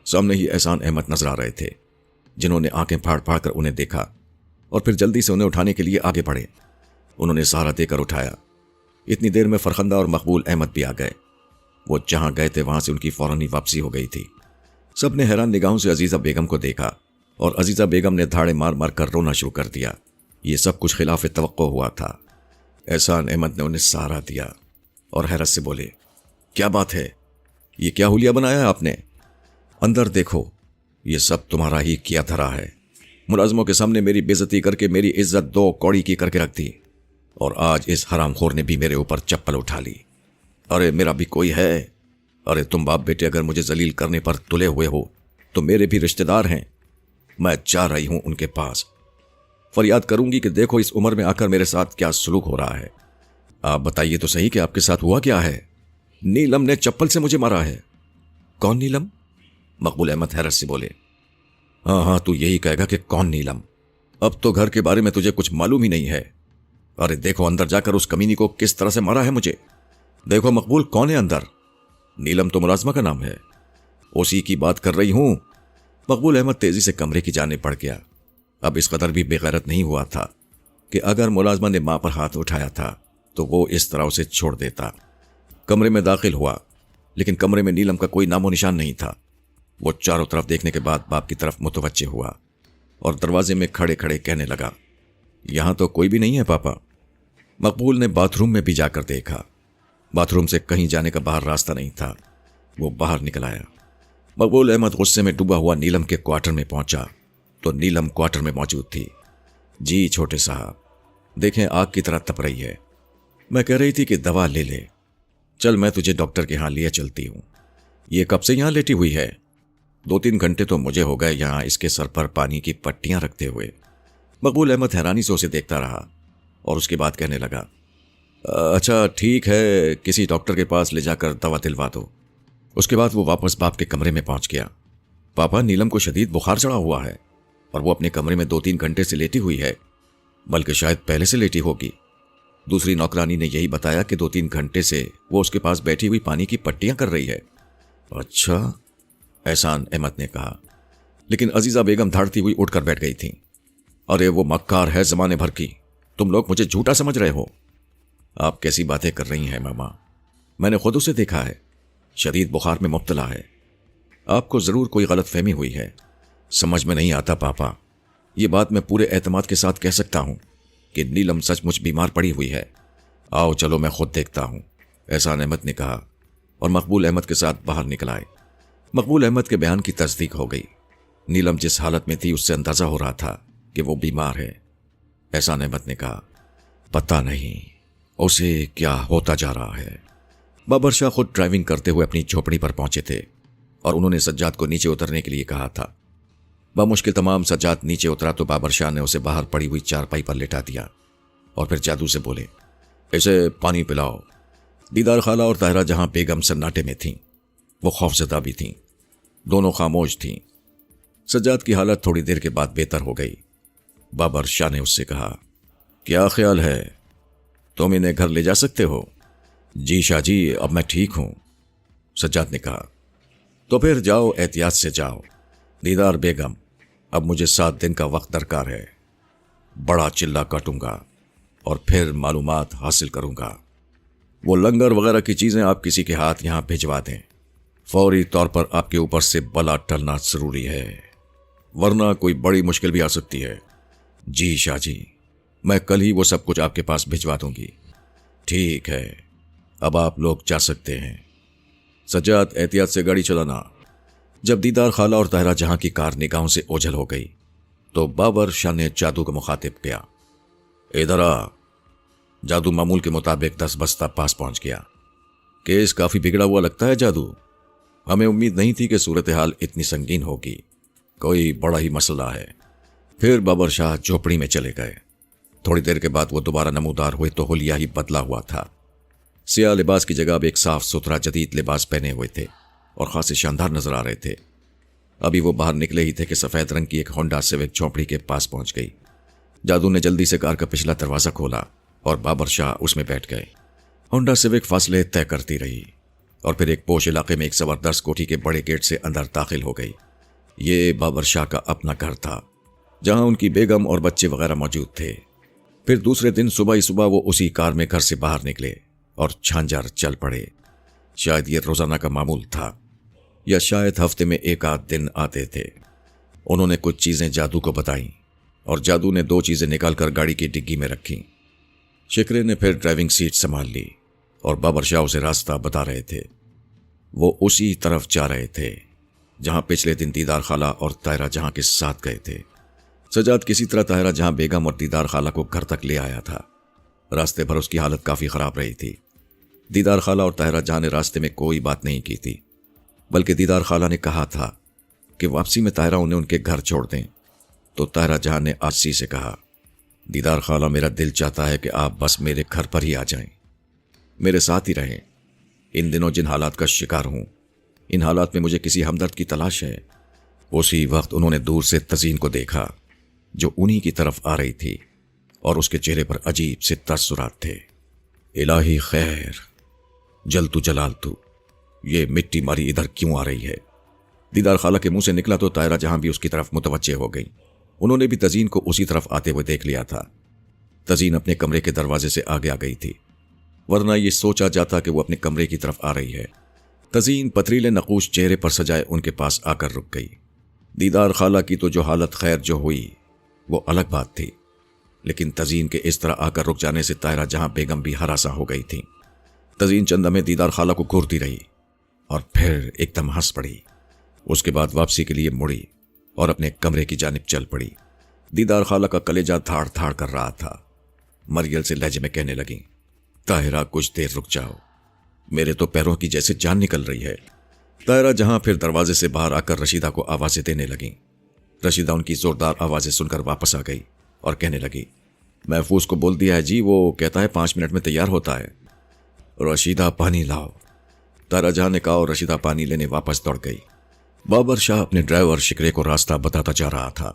سامنے ہی احسان احمد نظر آ رہے تھے، جنہوں نے آنکھیں پھاڑ پھاڑ کر انہیں دیکھا اور پھر جلدی سے انہیں اٹھانے کے لیے آگے بڑھے۔ انہوں نے سہارا دے کر اٹھایا۔ اتنی دیر میں فرخندہ اور مقبول احمد بھی آ گئے۔ وہ جہاں گئے تھے وہاں سے ان کی فوراً واپسی ہو گئی تھی۔ سب نے حیران نگاہوں سے عزیزہ بیگم کو دیکھا اور عزیزہ بیگم نے دھاڑے مار مار کر رونا شروع کر دیا۔ یہ سب کچھ خلاف توقع ہوا تھا۔ احسان احمد نے انہیں سہارا دیا اور حیرت سے بولے، کیا بات ہے؟ یہ کیا حلیہ بنایا ہے آپ نے؟ اندر دیکھو، یہ سب تمہارا ہی کیا دھرا ہے۔ ملازموں کے سامنے میری بے عزتی کر کے میری عزت 2 کوڑی کی کر کے رکھ دی اور آج اس حرام خور نے بھی میرے اوپر چپل اٹھا لی۔ ارے میرا بھی کوئی ہے؟ ارے تم باپ بیٹے اگر مجھے ذلیل کرنے پر تلے ہوئے ہو تو میرے بھی رشتہ دار ہیں۔ میں جا رہی ہوں ان کے پاس، فریاد کروں گی کہ دیکھو اس عمر میں آ کر میرے ساتھ کیا سلوک ہو رہا ہے۔ آپ بتائیے تو صحیح کہ آپ کے ساتھ ہوا کیا ہے؟ نیلم نے چپل سے مجھے مارا ہے۔ کون نیلم؟ مقبول احمد حیرت سے بولے۔ ہاں ہاں، تو یہی کہے گا کہ کون نیلم؟ اب تو گھر کے بارے میں تجھے کچھ معلوم ہی نہیں ہے۔ ارے دیکھو اندر جا کر اس کمینی کو کس طرح سے مارا ہے مجھے۔ دیکھو مقبول، کون ہے اندر؟ نیلم تو ملازمہ کا نام ہے۔ اسی کی بات کر رہی ہوں۔ مقبول احمد تیزی سے کمرے کی جانب بڑھ گیا۔ اب اس قدر بھی بے غیرت نہیں ہوا تھا کہ اگر ملازمہ نے ماں پر ہاتھ اٹھایا تھا تو وہ اس طرح اسے چھوڑ دیتا۔ کمرے میں داخل ہوا، لیکن کمرے میں نیلم کا کوئی نام و نشان نہیں تھا۔ وہ چاروں طرف دیکھنے کے بعد باپ کی طرف متوجہ ہوا اور دروازے میں کھڑے کھڑے کہنے لگا، یہاں تو کوئی بھی نہیں ہے پاپا۔ مقبول نے باتھ روم میں بھی جا کر دیکھا۔ باتھ روم سے کہیں جانے کا باہر راستہ نہیں تھا۔ وہ باہر نکل آیا۔ مقبول احمد غصے میں ڈوبا ہوا نیلم کے کوارٹر میں پہنچا تو نیلم کوارٹر میں موجود تھی۔ جی چھوٹے صاحب، دیکھیں آگ کی طرح تپ رہی ہے۔ میں کہہ رہی تھی کہ دوا لے لے۔ چل میں تجھے ڈاکٹر کے ہاں لیے چلتی ہوں۔ یہ کب سے یہاں لیٹی ہوئی ہے؟ 2-3 گھنٹے تو مجھے ہو گئے یہاں اس کے سر پر پانی کی پٹیاں رکھتے ہوئے۔ مقبول احمد حیرانی سے اسے دیکھتا رہا اور اس کے بعد کہنے لگا، اچھا ٹھیک ہے، کسی ڈاکٹر کے پاس لے جا کر دوا دلوا دو۔ اس کے بعد وہ واپس باپ کے کمرے میں پہنچ گیا۔ پاپا، نیلم کو شدید بخار چڑھا ہوا ہے اور وہ اپنے کمرے میں 2-3 گھنٹے سے لیٹی ہوئی ہے، بلکہ شاید پہلے سے لیٹی ہوگی۔ دوسری نوکرانی نے یہی بتایا کہ 2-3 گھنٹے سے وہ اس کے پاس بیٹھی ہوئی پانی کی پٹیاں کر رہی ہے۔ اچھا، احسان احمد نے کہا، لیکن عزیزہ بیگم دھاڑتی ہوئی اٹھ کر بیٹھ گئی تھیں۔ ارے وہ مکار ہے زمانے بھر کی، تم لوگ مجھے جھوٹا سمجھ رہے ہو۔ آپ کیسی باتیں کر رہی ہیں ماما؟ میں نے خود اسے دیکھا ہے، شدید بخار میں مبتلا ہے۔ آپ کو ضرور کوئی غلط فہمی ہوئی ہے۔ سمجھ میں نہیں آتا پاپا، یہ بات میں پورے اعتماد کے ساتھ کہہ سکتا ہوں کہ نیلم سچ مچ بیمار پڑی ہوئی ہے۔ آؤ چلو میں خود دیکھتا ہوں، احسان احمد نے کہا اور مقبول احمد کے ساتھ باہر نکل آئے۔ مقبول احمد کے بیان کی تصدیق ہو گئی۔ نیلم جس حالت میں تھی اس سے اندازہ ہو رہا تھا کہ وہ بیمار ہے۔ احسان احمد نے کہا، پتہ نہیں اسے کیا ہوتا جا رہا ہے۔ بابر شاہ خود ڈرائیونگ کرتے ہوئے اپنی جھوپڑی پر پہنچے تھے اور انہوں نے سجاد کو نیچے اترنے کے لیے کہا تھا۔ بمشکل تمام سجاد نیچے اترا تو بابر شاہ نے اسے باہر پڑی ہوئی چارپائی پر لٹا دیا اور پھر جادو سے بولے، اسے پانی پلاؤ۔ دیدار خالہ اور طاہرہ جہاں بیگم سناٹے میں تھیں، وہ خوفزدہ بھی تھیں، دونوں خاموش تھیں۔ سجاد کی حالت تھوڑی دیر کے بعد بہتر ہو گئی۔ بابر شاہ نے اس سے کہا، کیا خیال ہے، تم انہیں گھر لے جا سکتے ہو؟ جی شاہ جی، اب میں ٹھیک ہوں، سجاد نے کہا۔ تو پھر جاؤ، احتیاط سے جاؤ۔ دیدار بیگم، اب مجھے 7 دن کا وقت درکار ہے۔ بڑا چلہ کاٹوں گا اور پھر معلومات حاصل کروں گا۔ وہ لنگر وغیرہ کی چیزیں آپ کسی کے ہاتھ یہاں بھجوا دیں۔ فوری طور پر آپ کے اوپر سے بلا ٹلنا ضروری ہے، ورنہ کوئی بڑی مشکل بھی آ سکتی ہے۔ جی شاہ جی، میں کل ہی وہ سب کچھ آپ کے پاس بھجوا دوں گی۔ ٹھیک ہے، اب آپ لوگ جا سکتے ہیں۔ سجاد، احتیاط سے گاڑی چلانا۔ جب دیدار خالہ اور طاہرہ جہاں کی کار نگاہوں سے اوجھل ہو گئی تو بابر شاہ نے جادو کو مخاطب کیا، ادھر آ۔ جادو معمول کے مطابق 10 بستہ پاس پہنچ گیا۔ کیس کافی بگڑا ہوا لگتا ہے جادو، ہمیں امید نہیں تھی کہ صورتحال اتنی سنگین ہوگی، کوئی بڑا ہی مسئلہ ہے۔ پھر بابر شاہ جھوپڑی میں چلے گئے۔ تھوڑی دیر کے بعد وہ دوبارہ نمودار ہوئے تو حلیہ ہی بدلا ہوا تھا۔ سیاہ لباس کی جگہ اب ایک صاف ستھرا جدید لباس پہنے ہوئے تھے اور خاصے شاندار نظر آ رہے تھے۔ ابھی وہ باہر نکلے ہی تھے کہ سفید رنگ کی ایک ہونڈا سیوک جھونپڑی کے پاس پہنچ گئی۔ جادو نے جلدی سے کار کا پچھلا دروازہ کھولا اور بابر شاہ اس میں بیٹھ گئے۔ ہونڈا سیوک فاصلے طے کرتی رہی اور پھر ایک پوش علاقے میں ایک زبردست کوٹھی کے بڑے گیٹ سے اندر داخل ہو گئی۔ یہ بابر شاہ کا اپنا گھر تھا، جہاں ان کی بیگم اور بچے وغیرہ موجود تھے۔ پھر دوسرے دن صبح ہی صبح وہ اسی کار میں گھر سے باہر نکلے اور جھانجھر چل پڑے۔ شاید یہ روزانہ کا معمول تھا یا شاید ہفتے میں 1 دن آتے تھے۔ انہوں نے کچھ چیزیں جادو کو بتائیں اور جادو نے 2 چیزیں نکال کر گاڑی کی ڈگی میں رکھیں۔ شکرے نے پھر ڈرائیونگ سیٹ سنبھال لی اور بابر شاہ اسے راستہ بتا رہے تھے۔ وہ اسی طرف جا رہے تھے جہاں پچھلے دن دیدار خالہ اور طاہرہ جہاں کے ساتھ گئے تھے۔ سجاد کسی طرح طاہرہ جہاں بیگم اور دیدار خالہ کو گھر تک لے آیا تھا۔ راستے بھر اس کی حالت کافی خراب رہی تھی۔ دیدار خالہ اور طاہرہ جہاں نے راستے میں کوئی بات نہیں کی تھی، بلکہ دیدار خالہ نے کہا تھا کہ واپسی میں طاہرہ انہیں ان کے گھر چھوڑ دیں، تو طاہرہ جہاں نے آجزی سے کہا، دیدار خالہ، میرا دل چاہتا ہے کہ آپ بس میرے گھر پر ہی آ جائیں، میرے ساتھ ہی رہیں۔ ان دنوں جن حالات کا شکار ہوں ان حالات میں مجھے کسی ہمدرد کی تلاش ہے۔ اسی وقت انہوں نے دور سے تزین کو دیکھا جو انہی کی طرف آ رہی تھی، اور اس کے چہرے پر عجیب سے تاثرات تھے۔ الہی خیر، جل تو جلال تو، یہ مٹی ماری ادھر کیوں آ رہی ہے؟ دیدار خالہ کے منہ سے نکلا تو طاہرہ جہاں بھی اس کی طرف متوجہ ہو گئی۔ انہوں نے بھی تزین کو اسی طرف آتے ہوئے دیکھ لیا تھا۔ تزین اپنے کمرے کے دروازے سے آگے آ گئی تھی، ورنہ یہ سوچا جاتا کہ وہ اپنے کمرے کی طرف آ رہی ہے۔ تزین پتریلے نقوش چہرے پر سجائے ان کے پاس آ کر رک گئی۔ دیدار خالہ کی تو جو حالت خیر جو ہوئی وہ الگ بات تھی، لیکن تزین کے اس طرح آ کر رک جانے سے طاہرہ جہاں بیگم بھی ہراساں ہو گئی تھی۔ تزین چند لمحے دیدار خالہ کو گھورتی رہی اور پھر ایک دم ہنس پڑی۔ اس کے بعد واپسی کے لیے مڑی اور اپنے کمرے کی جانب چل پڑی۔ دیدار خالہ کا کلیجہ دھاڑ دھاڑ کر رہا تھا۔ مریل سے لہجے میں کہنے لگی، طاہرہ کچھ دیر رک جاؤ، میرے تو پیروں کی جیسے جان نکل رہی ہے۔ طاہرہ جہاں پھر دروازے سے باہر آ کر رشیدہ کو آوازیں دینے لگیں۔ رشیدہ ان کی زوردار آوازیں سن کر واپس آ گئی اور کہنے لگی، محفوظ کو بول دیا ہے جی، وہ کہتا ہے 5 منٹ میں تیار ہوتا ہے۔ رشیدہ پانی لاؤ، طاہرہ جہاں نے کہا اور رشیدہ پانی لینے واپس دوڑ گئی۔ بابر شاہ اپنے ڈرائیور شکرے کو راستہ بتاتا جا رہا تھا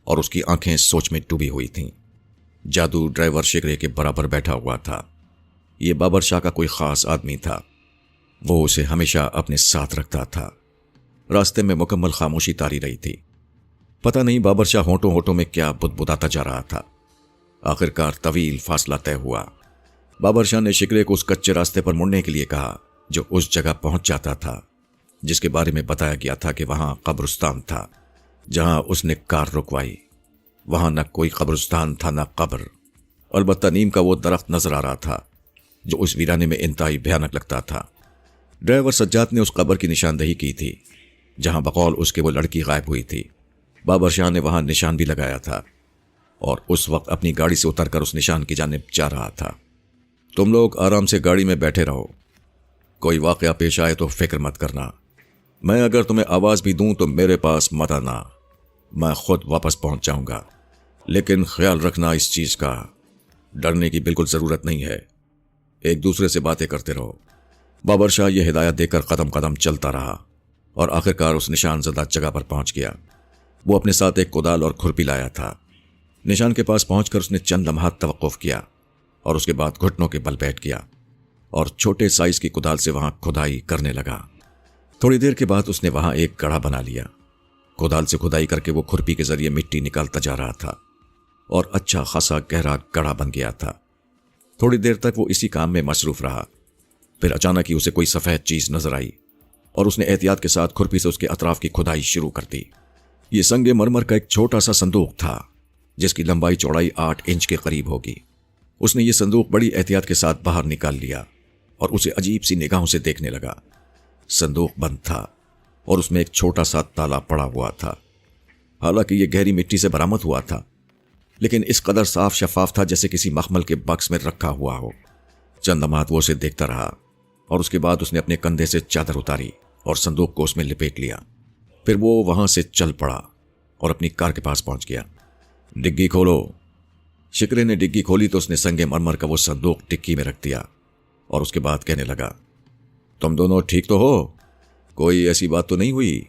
اور اس کی آنکھیں سوچ میں ڈوبی ہوئی تھیں۔ جادو ڈرائیور شکرے کے برابر بیٹھا ہوا تھا۔ یہ بابر شاہ کا کوئی خاص آدمی تھا، وہ اسے ہمیشہ اپنے ساتھ رکھتا تھا۔ راستے میں مکمل خاموشی تاری رہی تھی۔ پتہ نہیں بابر شاہ ہونٹوں ہونٹوں میں کیا بدبداتا جا رہا تھا۔ آخرکار طویل فاصلہ طے ہوا۔ بابر شاہ نے شکرے کو اس کچے راستے پر مڑنے کے لیے کہا جو اس جگہ پہنچ جاتا تھا جس کے بارے میں بتایا گیا تھا کہ وہاں قبرستان تھا۔ جہاں اس نے کار رکوائی وہاں نہ کوئی قبرستان تھا نہ قبر، البتہ نیم کا وہ درخت نظر آ رہا تھا جو اس ویرانے میں انتہائی بھیانک لگتا تھا۔ ڈرائیور سجاد نے اس قبر کی نشاندہی کی تھی جہاں بقول اس کے وہ لڑکی غائب ہوئی تھی۔ بابر شاہ نے وہاں نشان بھی لگایا تھا اور اس وقت اپنی گاڑی سے اتر کر اس نشان کی جانب جا رہا تھا۔ تم لوگ آرام سے گاڑی میں بیٹھے رہو، کوئی واقعہ پیش آئے تو فکر مت کرنا۔ میں اگر تمہیں آواز بھی دوں تو میرے پاس مت آنا، میں خود واپس پہنچ جاؤں گا۔ لیکن خیال رکھنا اس چیز کا، ڈرنے کی بالکل ضرورت نہیں ہے، ایک دوسرے سے باتیں کرتے رہو۔ بابر شاہ یہ ہدایت دے کر قدم قدم چلتا رہا اور آخرکار اس نشان زدہ جگہ پر پہنچ گیا۔ وہ اپنے ساتھ ایک کدال اور کھرپی لایا تھا۔ نشان کے پاس پہنچ کر اس نے چند لمحات توقف کیا اور اس کے بعد گھٹنوں کے بل بیٹھ گیا اور چھوٹے سائز کی کدال سے وہاں کھدائی کرنے لگا۔ تھوڑی دیر کے بعد اس نے وہاں ایک گڑھا بنا لیا۔ کدال سے کھدائی کر کے وہ کھرپی کے ذریعے مٹی نکالتا جا رہا تھا اور اچھا خاصا گہرا گڑھا بن گیا تھا۔ تھوڑی دیر تک وہ اسی کام میں مصروف رہا، پھر اچانک ہی اسے کوئی سفید چیز نظر آئی اور اس نے احتیاط کے ساتھ کھرپی سے اس کے اطراف کی کھدائی شروع کر دی۔ یہ سنگ مرمر کا ایک چھوٹا سا صندوق تھا جس کی لمبائی چوڑائی 8 انچ کے قریب ہوگی۔ اس نے یہ صندوق بڑی احتیاط کے ساتھ باہر نکال لیا اور اسے عجیب سی نگاہوں سے دیکھنے لگا۔ صندوق بند تھا اور اس میں ایک چھوٹا سا تالا پڑا ہوا تھا۔ حالانکہ یہ گہری مٹی سے برآمد ہوا تھا، لیکن اس قدر صاف شفاف تھا جیسے کسی مخمل کے باکس میں رکھا ہوا ہو۔ چند لمحات وہ اسے دیکھتا رہا اور اس کے بعد اس نے اپنے کندھے سے چادر اتاری اور صندوق کو اس میں لپیٹ لیا۔ پھر وہ وہاں سے چل پڑا اور اپنی کار کے پاس پہنچ گیا۔ ڈگی کھولو۔ شکرے نے ڈگی کھولی تو اس نے سنگ مرمر کا وہ صندوق ڈگی میں رکھ دیا اور اس کے بعد کہنے لگا، تم دونوں ٹھیک تو ہو؟ کوئی ایسی بات تو نہیں ہوئی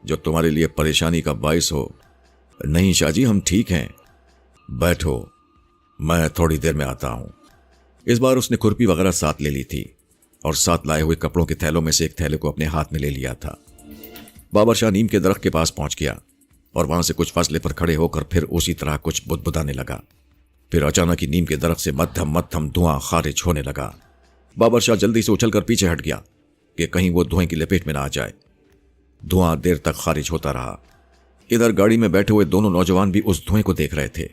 جو تمہارے لیے پریشانی کا باعث ہو؟ نہیں شاہ جی، ہم ٹھیک ہیں۔ بیٹھو، میں تھوڑی دیر میں آتا ہوں۔ اس بار اس نے کھرپی وغیرہ ساتھ لے لی تھی اور ساتھ لائے ہوئے کپڑوں کے تھیلوں میں سے ایک تھیلے کو اپنے ہاتھ میں لے لیا تھا۔ بابر شاہ نیم کے درخت کے پاس پہنچ گیا اور وہاں سے کچھ فاصلے پر کھڑے ہو کر پھر اسی طرح کچھ بدبدانے لگا۔ پھر اچانک ہی نیم کے درخت سے مدھم مدھم دھواں خارج ہونے لگا۔ بابر شاہ جلدی سے اچھل کر پیچھے ہٹ گیا کہ کہیں وہ دھوئیں کی لپیٹ میں نہ آ جائے۔ دھواں دیر تک خارج ہوتا رہا۔ ادھر گاڑی میں بیٹھے ہوئے دونوں نوجوان بھی اس دھوئیں کو دیکھ رہے تھے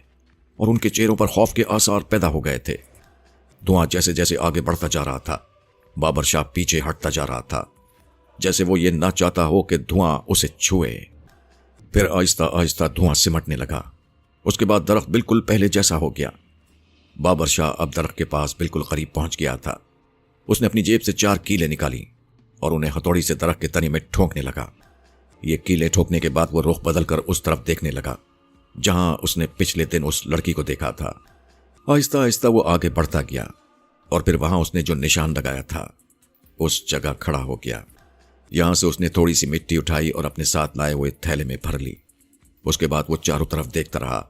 اور ان کے چہروں پر خوف کے آثار پیدا ہو گئے تھے۔ دھواں جیسے جیسے آگے بڑھتا جا رہا تھا، بابر شاہ پیچھے ہٹتا جا رہا تھا جیسے وہ یہ نہ چاہتا ہو کہ دھواں اسے چھوئے۔ پھر آہستہ آہستہ دھواں سمٹنے لگا۔ اس کے بعد درخت بالکل پہلے جیسا ہو گیا۔ بابر شاہ اب درخت کے پاس بالکل قریب پہنچ گیا تھا۔ اس نے اپنی جیب سے 4 کیلیں نکالی اور انہیں ہتھوڑی سے درخت کے تنے میں ٹھونکنے لگا۔ یہ کیلیں ٹھونکنے کے بعد وہ رخ بدل کر اس طرف دیکھنے لگا جہاں اس نے پچھلے دن اس لڑکی کو دیکھا تھا۔ آہستہ آہستہ وہ آگے بڑھتا گیا اور پھر وہاں اس نے جو نشان لگایا تھا اس جگہ کھڑا ہو گیا۔ یہاں سے اس نے تھوڑی سی مٹی اٹھائی اور اپنے ساتھ لائے ہوئے تھیلے میں بھر لی۔ اس کے بعد وہ چاروں طرف دیکھتا رہا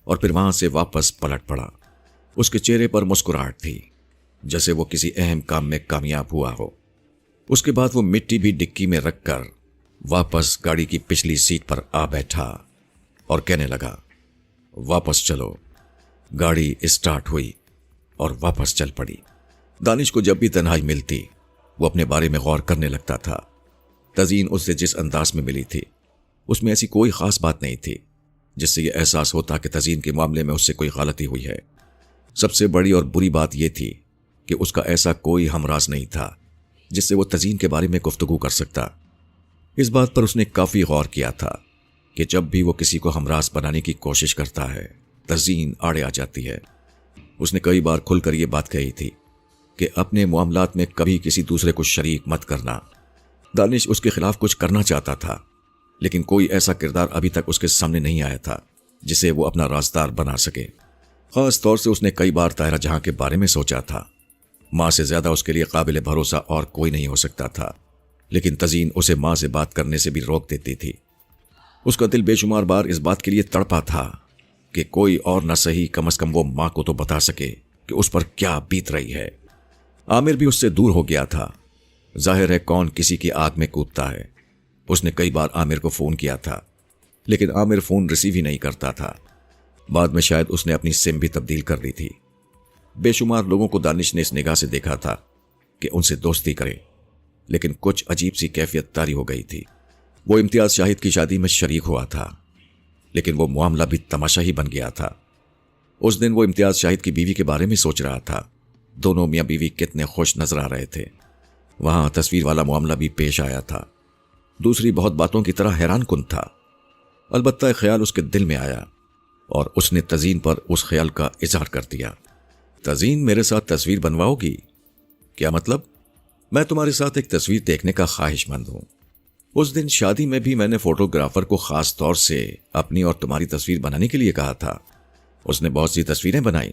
اور پھر وہاں سے واپس پلٹ پڑا۔ اس کے چہرے پر مسکراہٹ تھی، جیسے وہ کسی اہم کام میں کامیاب ہوا ہو۔ اس کے بعد وہ مٹی بھی ڈکی میں رکھ کر واپس گاڑی کی پچھلی سیٹ پر آ بیٹھا اور کہنے لگا، واپس چلو۔ گاڑی اسٹارٹ ہوئی اور واپس چل پڑی۔ دانش کو جب بھی تنہائی ملتی وہ اپنے بارے میں غور کرنے لگتا تھا۔ تزین اس سے جس انداز میں ملی تھی اس میں ایسی کوئی خاص بات نہیں تھی جس سے یہ احساس ہوتا کہ تزین کے معاملے میں اس سے کوئی غلطی ہوئی ہے۔ سب سے بڑی اور بری بات یہ تھی کہ اس کا ایسا کوئی ہمراز نہیں تھا جس سے وہ تزین کے بارے میں گفتگو کر سکتا۔ اس بات پر اس نے کافی غور کیا تھا کہ جب بھی وہ کسی کو ہمراز بنانے کی کوشش کرتا ہے تزین آڑے آ جاتی ہے۔ اس نے کئی بار کھل کر یہ بات کہی تھی کہ اپنے معاملات میں کبھی کسی دوسرے کو شریک مت کرنا۔ دانش اس کے خلاف کچھ کرنا چاہتا تھا لیکن کوئی ایسا کردار ابھی تک اس کے سامنے نہیں آیا تھا جسے وہ اپنا رازدار بنا سکے۔ خاص طور سے اس نے کئی بار طاہرہ جہاں کے بارے میں سوچا تھا۔ ماں سے زیادہ اس کے لیے قابل بھروسہ اور کوئی نہیں ہو سکتا تھا، لیکن تزین اسے ماں سے بات کرنے سے بھی روک دیتی تھی۔ اس کا دل بے شمار بار اس بات کے لیے تڑپا تھا کہ کوئی اور نہ صحیح کم از کم وہ ماں کو تو بتا سکے کہ اس پر کیا بیت رہی ہے۔ عامر بھی اس سے دور ہو گیا تھا۔ ظاہر ہے کون کسی کی آگ میں کودتا ہے۔ اس نے کئی بار عامر کو فون کیا تھا لیکن عامر فون ریسیو ہی نہیں کرتا تھا۔ بعد میں شاید اس نے اپنی سم بھی تبدیل کر لی تھی۔ بے شمار لوگوں کو دانش نے اس نگاہ سے دیکھا تھا کہ ان سے دوستی کرے، لیکن کچھ عجیب سی کیفیت طاری ہو گئی تھی۔ وہ امتیاز شاہد کی شادی میں شریک ہوا تھا لیکن وہ معاملہ بھی تماشا ہی بن گیا تھا۔ اس دن وہ امتیاز شاہد کی بیوی کے بارے میں سوچ رہا تھا۔ دونوں میاں بیوی کتنے خوش نظر آ رہے تھے۔ وہاں تصویر والا معاملہ بھی پیش آیا تھا۔ دوسری بہت باتوں کی طرح حیران کن تھا۔ البتہ ایک خیال اس کے دل میں آیا اور اس نے تزین پر اس خیال کا اظہار کر دیا۔ تزین میرے ساتھ تصویر بنواؤ گی؟ کیا مطلب؟ میں تمہارے ساتھ ایک تصویر دیکھنے کا خواہش مند ہوں۔ اس دن شادی میں بھی میں نے فوٹوگرافر کو خاص طور سے اپنی اور تمہاری تصویر بنانے کے لیے کہا تھا۔ اس نے بہت سی تصویریں بنائی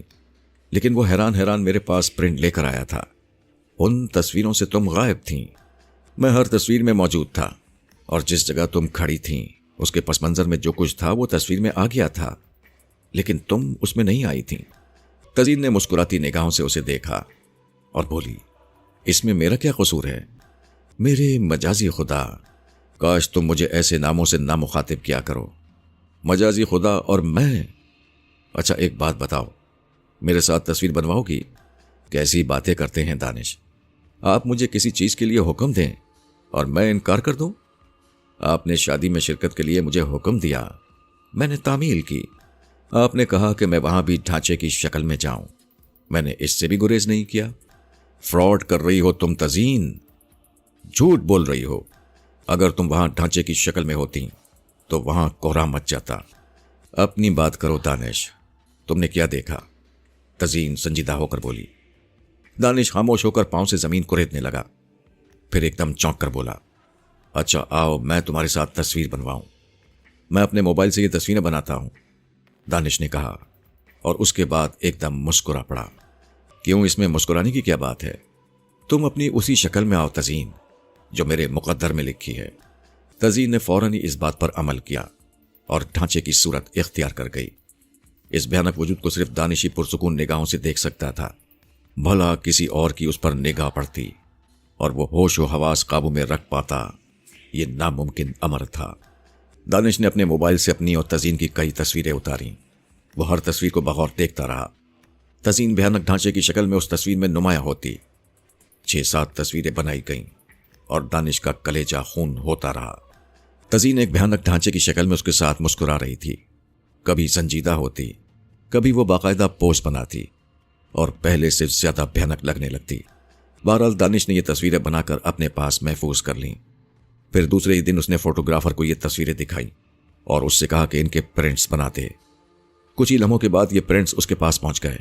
لیکن وہ حیران میرے پاس پرنٹ لے کر آیا تھا۔ ان تصویروں سے تم غائب تھیں۔ میں ہر تصویر میں موجود تھا اور جس جگہ تم کھڑی تھیں اس کے پس منظر میں جو کچھ تھا وہ تصویر میں آ گیا تھا، لیکن تم اس میں نہیں آئی تھیں۔ تزین نے مسکراتی نگاہوں سے اسے دیکھا اور بولی، اس میں میرا کیا قصور ہے؟ میرے مجازی خدا، کاش تم مجھے ایسے ناموں سے نہ مخاطب کیا کرو۔ مجازی خدا اور میں؟ اچھا ایک بات بتاؤ، میرے ساتھ تصویر بنواؤ گی؟ کیسی باتیں کرتے ہیں دانش؟ آپ مجھے کسی چیز کے لیے حکم دیں اور میں انکار کر دوں؟ آپ نے شادی میں شرکت کے لیے مجھے حکم دیا، میں نے تعمیل کی۔ آپ نے کہا کہ میں وہاں بھی ڈھانچے کی شکل میں جاؤں، میں نے اس سے بھی گریز نہیں کیا۔ فراڈ کر رہی ہو تم تزین، جھوٹ بول رہی ہو۔ اگر تم وہاں ڈھانچے کی شکل میں ہوتی تو وہاں کوہرام مچ جاتا۔ اپنی بات کرو دانش، تم نے کیا دیکھا؟ تزین سنجیدہ ہو کر بولی۔ دانش خاموش ہو کر پاؤں سے زمین کریدنے لگا، پھر ایک دم چونک کر بولا، اچھا آؤ میں تمہارے ساتھ تصویر بنواؤں۔ میں اپنے موبائل سے یہ تصویریں بناتا ہوں، دانش نے کہا، اور اس کے بعد ایک دم مسکرا پڑا۔ کیوں، اس میں مسکرانے کی کیا بات ہے؟ تم اپنی اسی شکل میں آؤ تزین جو میرے مقدر میں لکھی ہے۔ تزین نے فوراً ہی اس بات پر عمل کیا اور ڈھانچے کی صورت اختیار کر گئی۔ اس بھیانک وجود کو صرف دانشی پرسکون نگاہوں سے دیکھ سکتا تھا۔ بھلا کسی اور کی اس پر نگاہ پڑتی اور وہ ہوش و حواس قابو میں رکھ پاتا، یہ ناممکن امر تھا۔ دانش نے اپنے موبائل سے اپنی اور تزین کی کئی تصویریں اتاریں۔ وہ ہر تصویر کو بغور دیکھتا رہا۔ تزین بھیانک ڈھانچے کی شکل میں اس تصویر میں نمایاں ہوتی۔ 6-7 تصویریں بنائی گئیں اور دانش کا کلیجہ خون ہوتا رہا۔ تزین ایک بھیانک ڈھانچے کی شکل میں اس کے ساتھ مسکرا رہی تھی۔ کبھی سنجیدہ ہوتی، کبھی وہ باقاعدہ پوز بناتی اور پہلے سے زیادہ بھیانک لگنے لگتی۔ بہرحال دانش نے یہ تصویریں بنا کر اپنے پاس محفوظ کر لیں۔ پھر دوسرے ہی دن اس نے فوٹوگرافر کو یہ تصویریں دکھائی اور اس سے کہا کہ ان کے پرنٹس بنا دے۔ کچھ ہی لمحوں کے بعد یہ پرنٹس اس کے پاس پہنچ گئے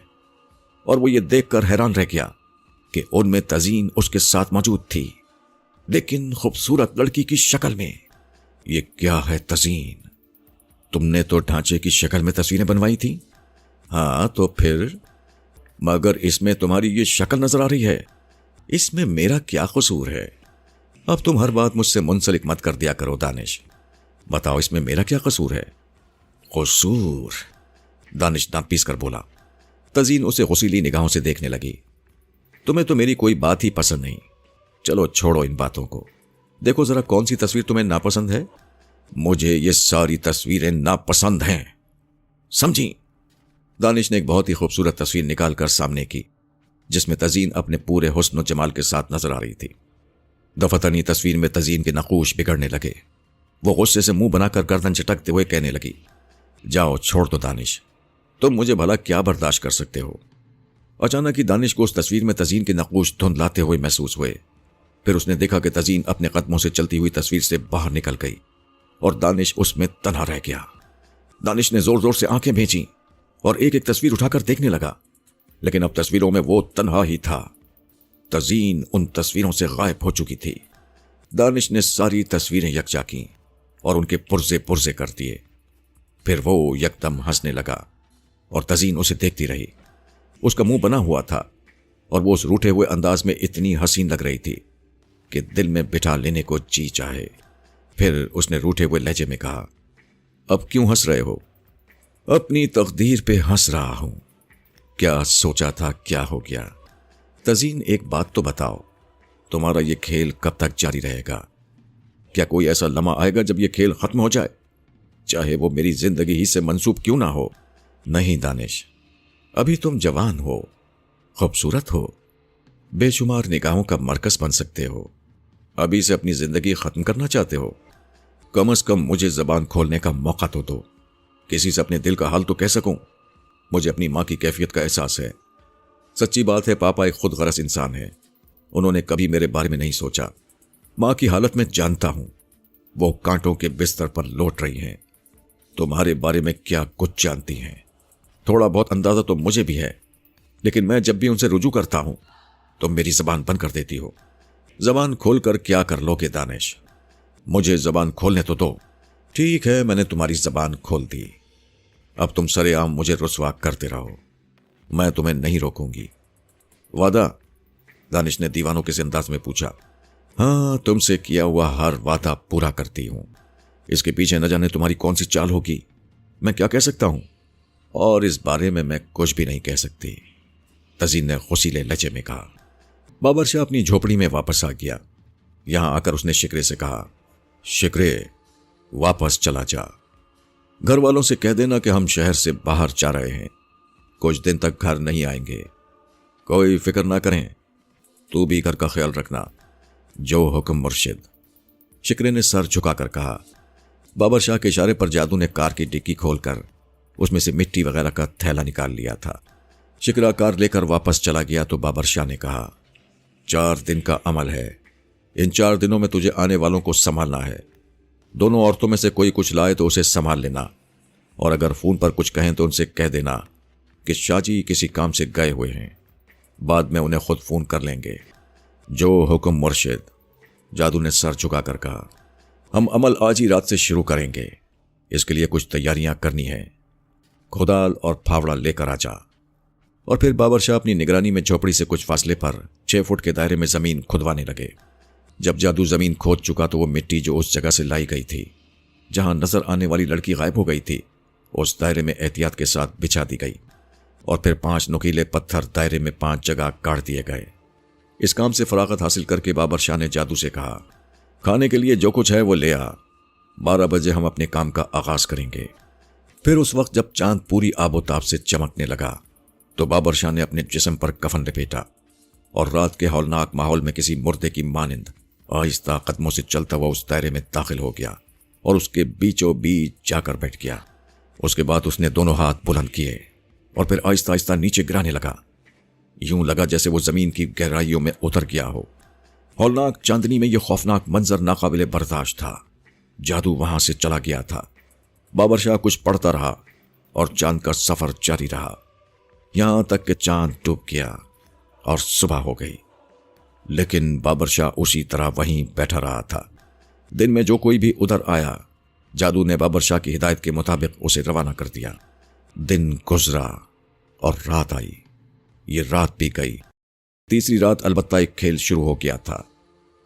اور وہ یہ دیکھ کر حیران رہ گیا کہ ان میں تزین اس کے ساتھ موجود تھی، لیکن خوبصورت لڑکی کی شکل میں۔ یہ کیا ہے تزین؟ تم نے تو ڈھانچے کی شکل میں تصویریں بنوائی تھی۔ ہاں تو پھر؟ مگر اس میں تمہاری یہ شکل نظر آ رہی ہے، اس میں میرا کیا قصور ہے؟ اب تم ہر بات مجھ سے منسلک مت کر دیا کرو دانش. بتاؤ اس میں میرا کیا قصور ہے؟ قصور؟ دانش دانت پیس کر بولا. تزین اسے غصیلی نگاہوں سے دیکھنے لگی. تمہیں تو میری کوئی بات ہی پسند نہیں. چلو چھوڑو ان باتوں کو. دیکھو ذرا کون سی تصویر تمہیں ناپسند ہے؟ مجھے یہ ساری تصویریں ناپسند ہیں، سمجھی؟ دانش نے ایک بہت ہی خوبصورت تصویر نکال کر سامنے کی جس میں تزین اپنے پورے حسن و جمال کے ساتھ نظر آ رہی تھی. دفتنی تصویر میں تزین کے نقوش بگڑنے لگے. وہ غصے سے منہ بنا کر گردن چٹکتے ہوئے کہنے لگی، جاؤ چھوڑ دو دانش، تم مجھے بھلا کیا برداشت کر سکتے ہو؟ اچانک ہی دانش کو اس تصویر میں تزین کے نقوش دھندلاتے ہوئے محسوس ہوئے. پھر اس نے دیکھا کہ تزین اپنے قدموں سے چلتی ہوئی تصویر سے باہر نکل گئی اور دانش اس میں تنہا رہ گیا. دانش نے زور زور سے آنکھیں بھیجیں اور ایک ایک تصویر اٹھا کر دیکھنے لگا، لیکن اب تصویروں میں وہ تنہا ہی تھا. تزین ان تصویروں سے غائب ہو چکی تھی. دانش نے ساری تصویریں یکجا کیں اور ان کے پرزے پرزے کر دیے. پھر وہ یکدم ہنسنے لگا اور تزین اسے دیکھتی رہی. اس کا منہ بنا ہوا تھا اور وہ اس روٹھے ہوئے انداز میں اتنی حسین لگ رہی تھی کہ دل میں بٹھا لینے کو جی چاہے. پھر اس نے روٹھے ہوئے لہجے میں کہا، اب کیوں ہنس رہے ہو؟ اپنی تقدیر پہ ہنس رہا ہوں. کیا سوچا تھا کیا ہو گیا؟ تزین ایک بات تو بتاؤ، تمہارا یہ کھیل کب تک جاری رہے گا؟ کیا کوئی ایسا لمحہ آئے گا جب یہ کھیل ختم ہو جائے، چاہے وہ میری زندگی ہی سے منسوب کیوں نہ ہو؟ نہیں دانش، ابھی تم جوان ہو، خوبصورت ہو، بے شمار نگاہوں کا مرکز بن سکتے ہو. ابھی سے اپنی زندگی ختم کرنا چاہتے ہو؟ کم از کم مجھے زبان کھولنے کا موقع تو دو، کسی سے اپنے دل کا حال تو کہہ سکوں. مجھے اپنی ماں کی کیفیت کا احساس ہے. سچی بات ہے پاپا ایک خود غرض انسان ہے. انہوں نے کبھی میرے بارے میں نہیں سوچا. ماں کی حالت میں جانتا ہوں، وہ کانٹوں کے بستر پر لوٹ رہی ہیں. تمہارے بارے میں کیا کچھ جانتی ہیں؟ تھوڑا بہت اندازہ تو مجھے بھی ہے، لیکن میں جب بھی ان سے رجوع کرتا ہوں تم میری زبان بند کر دیتی ہو. زبان کھول کر کیا کر لو گے دانش؟ مجھے زبان کھولنے تو دو. ٹھیک ہے، میں نے تمہاری زبان کھول دی. اب تم سرے عام مجھے رسوا کرتے رہو، میں تمہیں نہیں روکوں گی. وعدہ؟ دانش نے دیوانوں کے سے انداز میں پوچھا. ہاں، تم سے کیا ہوا ہر وعدہ پورا کرتی ہوں. اس کے پیچھے نہ جانے تمہاری کون سی چال ہوگی، میں کیا کہہ سکتا ہوں، اور اس بارے میں کچھ بھی نہیں کہہ سکتی. تزین نے غصیلے لہجے میں کہا. بابر شاہ اپنی جھوپڑی میں واپس آ گیا. یہاں آ کر اس نے شکرے سے کہا، شکرے واپس چلا جا. گھر والوں سے کہہ دینا کہ ہم شہر سے باہر جا رہے ہیں، کچھ دن تک گھر نہیں آئیں گے. کوئی فکر نہ کریں، تو بھی گھر کا خیال رکھنا. جو حکم مرشد. شکرے نے سر جھکا کر کہا. بابر شاہ کے اشارے پر جادو نے کار کی ڈگی کھول کر اس میں سے مٹی وغیرہ کا تھیلا نکال لیا تھا. شکرا کار لے کر واپس چلا گیا تو بابر شاہ نے کہا، 4 دن کا عمل ہے، ان 4 دنوں میں تجھے آنے والوں کو سنبھالنا ہے. دونوں عورتوں میں سے کوئی کچھ لائے تو اسے سنبھال لینا، اور اگر فون پر کچھ کہیں تو ان سے کہہ دینا کہ شاہ جی کسی کام سے گئے ہوئے ہیں، بعد میں انہیں خود فون کر لیں گے. جو حکم مرشد. جادو نے سر جھکا کر کہا. ہم عمل آج ہی رات سے شروع کریں گے، اس کے لیے کچھ تیاریاں کرنی ہیں. کھدال اور پھاوڑا لے کر آ جا. اور پھر بابر شاہ اپنی نگرانی میں جھوپڑی سے کچھ فاصلے پر 6 فٹ کے دائرے میں زمین کھدوانے لگے. جب جادو زمین کھود چکا تو وہ مٹی جو اس جگہ سے لائی گئی تھی جہاں نظر آنے والی لڑکی غائب ہو گئی تھی اس دائرے میں احتیاط کے ساتھ بچھا دی گئی، اور پھر 5 نکیلے پتھر دائرے میں 5 جگہ کاٹ دیے گئے. اس کام سے فراغت حاصل کر کے بابر شاہ نے جادو سے کہا، کھانے کے لیے جو کچھ ہے وہ لے آ، 12 بجے ہم اپنے کام کا آغاز کریں گے. پھر اس وقت جب چاند پوری آب و تاب سے چمکنے لگا تو بابر شاہ نے اپنے جسم پر کفن لپیٹا اور رات کے ہولناک ماحول میں کسی مردے کی مانند آہستہ قدموں سے چلتا ہوا اس دائرے میں داخل ہو گیا اور اس کے بیچوں بیچ جا کر بیٹھ گیا. اس کے بعد اس نے دونوں ہاتھ بلند کیے اور پھر آہستہ آہستہ نیچے گرانے لگا. یوں لگا جیسے وہ زمین کی گہرائیوں میں اتر گیا ہو. ہولناک چاندنی میں یہ خوفناک منظر ناقابل برداشت تھا. جادو وہاں سے چلا گیا تھا. بابر شاہ کچھ پڑھتا رہا اور چاند کا سفر جاری رہا یہاں تک کہ چاند ڈوب گیا اور صبح ہو گئی. لیکن بابر شاہ اسی طرح وہیں بیٹھا رہا تھا. دن میں جو کوئی بھی ادھر آیا جادو نے بابر شاہ کی ہدایت کے مطابق اسے روانہ کر دیا. دن گزرا اور رات آئی. یہ رات بھی گئی. تیسری رات البتہ ایک کھیل شروع ہو گیا تھا.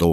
2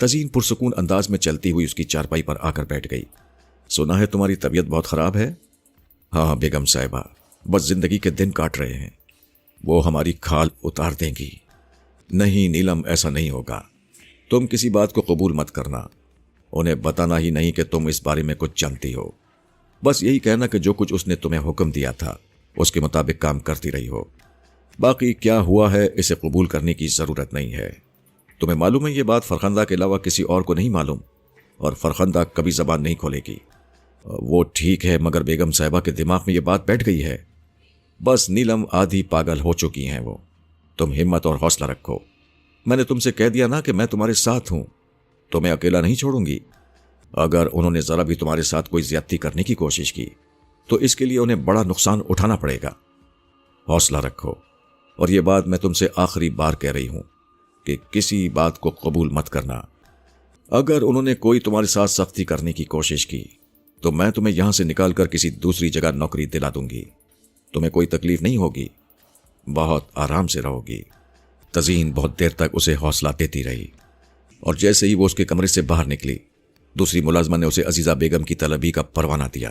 تزین پرسکون انداز میں چلتی ہوئی اس کی چارپائی پر آ کر بیٹھ گئی۔ سنا ہے تمہاری طبیعت بہت خراب ہے؟ ہاں بیگم صاحبہ، بس زندگی کے دن کاٹ رہے ہیں، وہ ہماری کھال اتار دیں گی۔ نہیں نیلم، ایسا نہیں ہوگا، تم کسی بات کو قبول مت کرنا، انہیں بتانا ہی نہیں کہ تم اس بارے میں کچھ جانتی ہو، بس یہی کہنا کہ جو کچھ اس نے تمہیں حکم دیا تھا اس کے مطابق کام کرتی رہی ہو، باقی کیا ہوا ہے اسے قبول کرنے کی ضرورت نہیں ہے۔ تمہیں معلوم ہے یہ بات فرخندہ کے علاوہ کسی اور کو نہیں معلوم، اور فرخندہ کبھی زبان نہیں کھولے گی۔ وہ ٹھیک ہے، مگر بیگم صاحبہ کے دماغ میں یہ بات بیٹھ گئی ہے، بس نیلم آدھی پاگل ہو چکی ہیں وہ۔ تم ہمت اور حوصلہ رکھو، میں نے تم سے کہہ دیا نا کہ میں تمہارے ساتھ ہوں، تمہیں اکیلا نہیں چھوڑوں گی۔ اگر انہوں نے ذرا بھی تمہارے ساتھ کوئی زیادتی کرنے کی کوشش کی تو اس کے لیے انہیں بڑا نقصان اٹھانا پڑے گا۔ حوصلہ رکھو، اور یہ بات میں تم سے آخری بار کہہ رہی ہوں کہ کسی بات کو قبول مت کرنا۔ اگر انہوں نے کوئی تمہارے ساتھ سختی کرنے کی کوشش کی تو میں تمہیں یہاں سے نکال کر کسی دوسری جگہ نوکری دلا دوں گی، تمہیں کوئی تکلیف نہیں ہوگی، بہت آرام سے رہو گی۔ تزین بہت دیر تک اسے حوصلہ دیتی رہی، اور جیسے ہی وہ اس کے کمرے سے باہر نکلی، دوسری ملازمہ نے اسے عزیزہ بیگم کی طلبی کا پروانہ دیا۔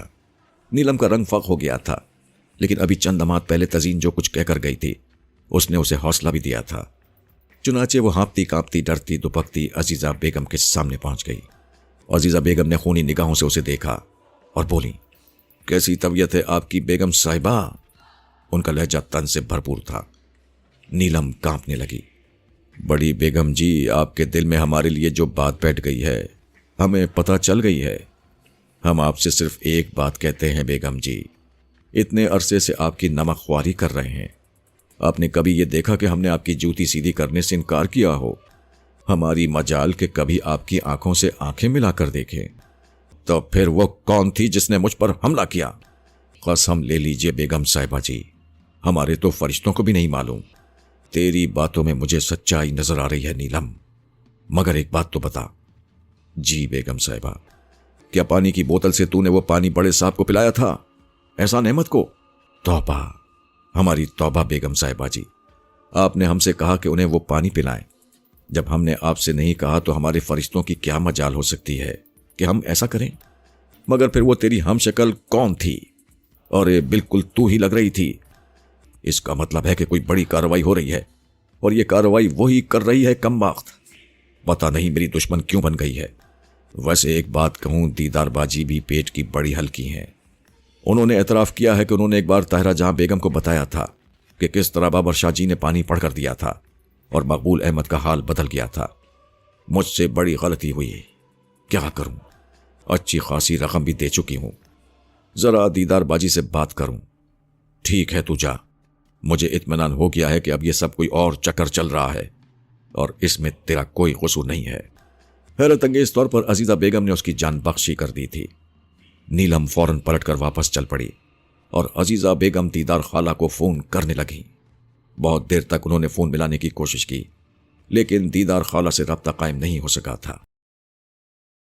نیلم کا رنگ فاق ہو گیا تھا، لیکن ابھی چند لمحات پہلے تزین جو کچھ کہہ کر گئی تھی اس نے اسے حوصلہ بھی دیا تھا۔ چنانچہ وہ ہانپتی کانپتی ڈرتی دپکتی عزیزہ بیگم کے سامنے پہنچ گئی۔ عزیزہ بیگم نے خونی نگاہوں سے اسے دیکھا اور بولی، کیسی طبیعت ہے آپ کی بیگم صاحبہ؟ ان کا لہجہ تن سے بھرپور تھا۔ نیلم کانپنے لگی۔ بڑی بیگم جی، آپ کے دل میں ہمارے لیے جو بات بیٹھ گئی ہے ہمیں پتہ چل گئی ہے، ہم آپ سے صرف ایک بات کہتے ہیں بیگم جی، اتنے عرصے سے آپ کی نمک خواری کر رہے ہیں، آپ نے کبھی یہ دیکھا کہ ہم نے آپ کی جوتی سیدھی کرنے سے انکار کیا ہو؟ ہماری مجال کہ کبھی آپ کی آنکھوں سے آنکھیں ملا کر دیکھیں۔ تو پھر وہ کون تھی جس نے مجھ پر حملہ کیا؟ قسم لے لیجئے بیگم صاحبہ جی، ہمارے تو فرشتوں کو بھی نہیں معلوم۔ تیری باتوں میں مجھے سچائی نظر آ رہی ہے نیلم، مگر ایک بات تو بتا۔ جی بیگم صاحبہ، کیا پانی کی بوتل سے تو نے وہ پانی بڑے صاحب کو پلایا تھا، احسان احمد کو؟ توبہ، ہماری توبہ بیگم صاحبہ جی، آپ نے ہم سے کہا کہ انہیں وہ پانی پلائیں، جب ہم نے آپ سے نہیں کہا تو ہمارے فرشتوں کی کیا مجال ہو سکتی ہے کہ ہم ایسا کریں؟ مگر پھر وہ تیری ہم شکل کون تھی؟ اور یہ بالکل تو ہی لگ رہی تھی۔ اس کا مطلب ہے کہ کوئی بڑی کارروائی ہو رہی ہے، اور یہ کارروائی وہی کر رہی ہے کم وقت۔ پتہ نہیں میری دشمن کیوں بن گئی ہے۔ ویسے ایک بات کہوں، دیدار باجی بھی پیٹ کی بڑی ہلکی ہیں۔ انہوں نے اعتراف کیا ہے کہ انہوں نے ایک بار طاہرہ جہاں بیگم کو بتایا تھا کہ کس طرح بابر شاہ جی نے پانی پڑھ کر دیا تھا اور مقبول احمد کا حال بدل گیا تھا۔ مجھ سے بڑی غلطی ہوئی، کیا کروں؟ اچھی خاصی رقم بھی دے چکی ہوں، ذرا دیدار باجی سے بات کروں۔ ٹھیک ہے تو جا، مجھے اطمینان ہو گیا ہے کہ اب یہ سب کوئی اور چکر چل رہا ہے اور اس میں تیرا کوئی قصور نہیں ہے۔ حیرت انگیز طور پر عزیزہ بیگم نے اس کی جان بخشی کر دی تھی۔ نیلم فوراً پلٹ کر واپس چل پڑی اور عزیزہ بیگم دیدار خالہ کو فون کرنے لگی۔ بہت دیر تک انہوں نے فون ملانے کی کوشش کی، لیکن دیدار خالہ سے رابطہ قائم نہیں ہو سکا تھا۔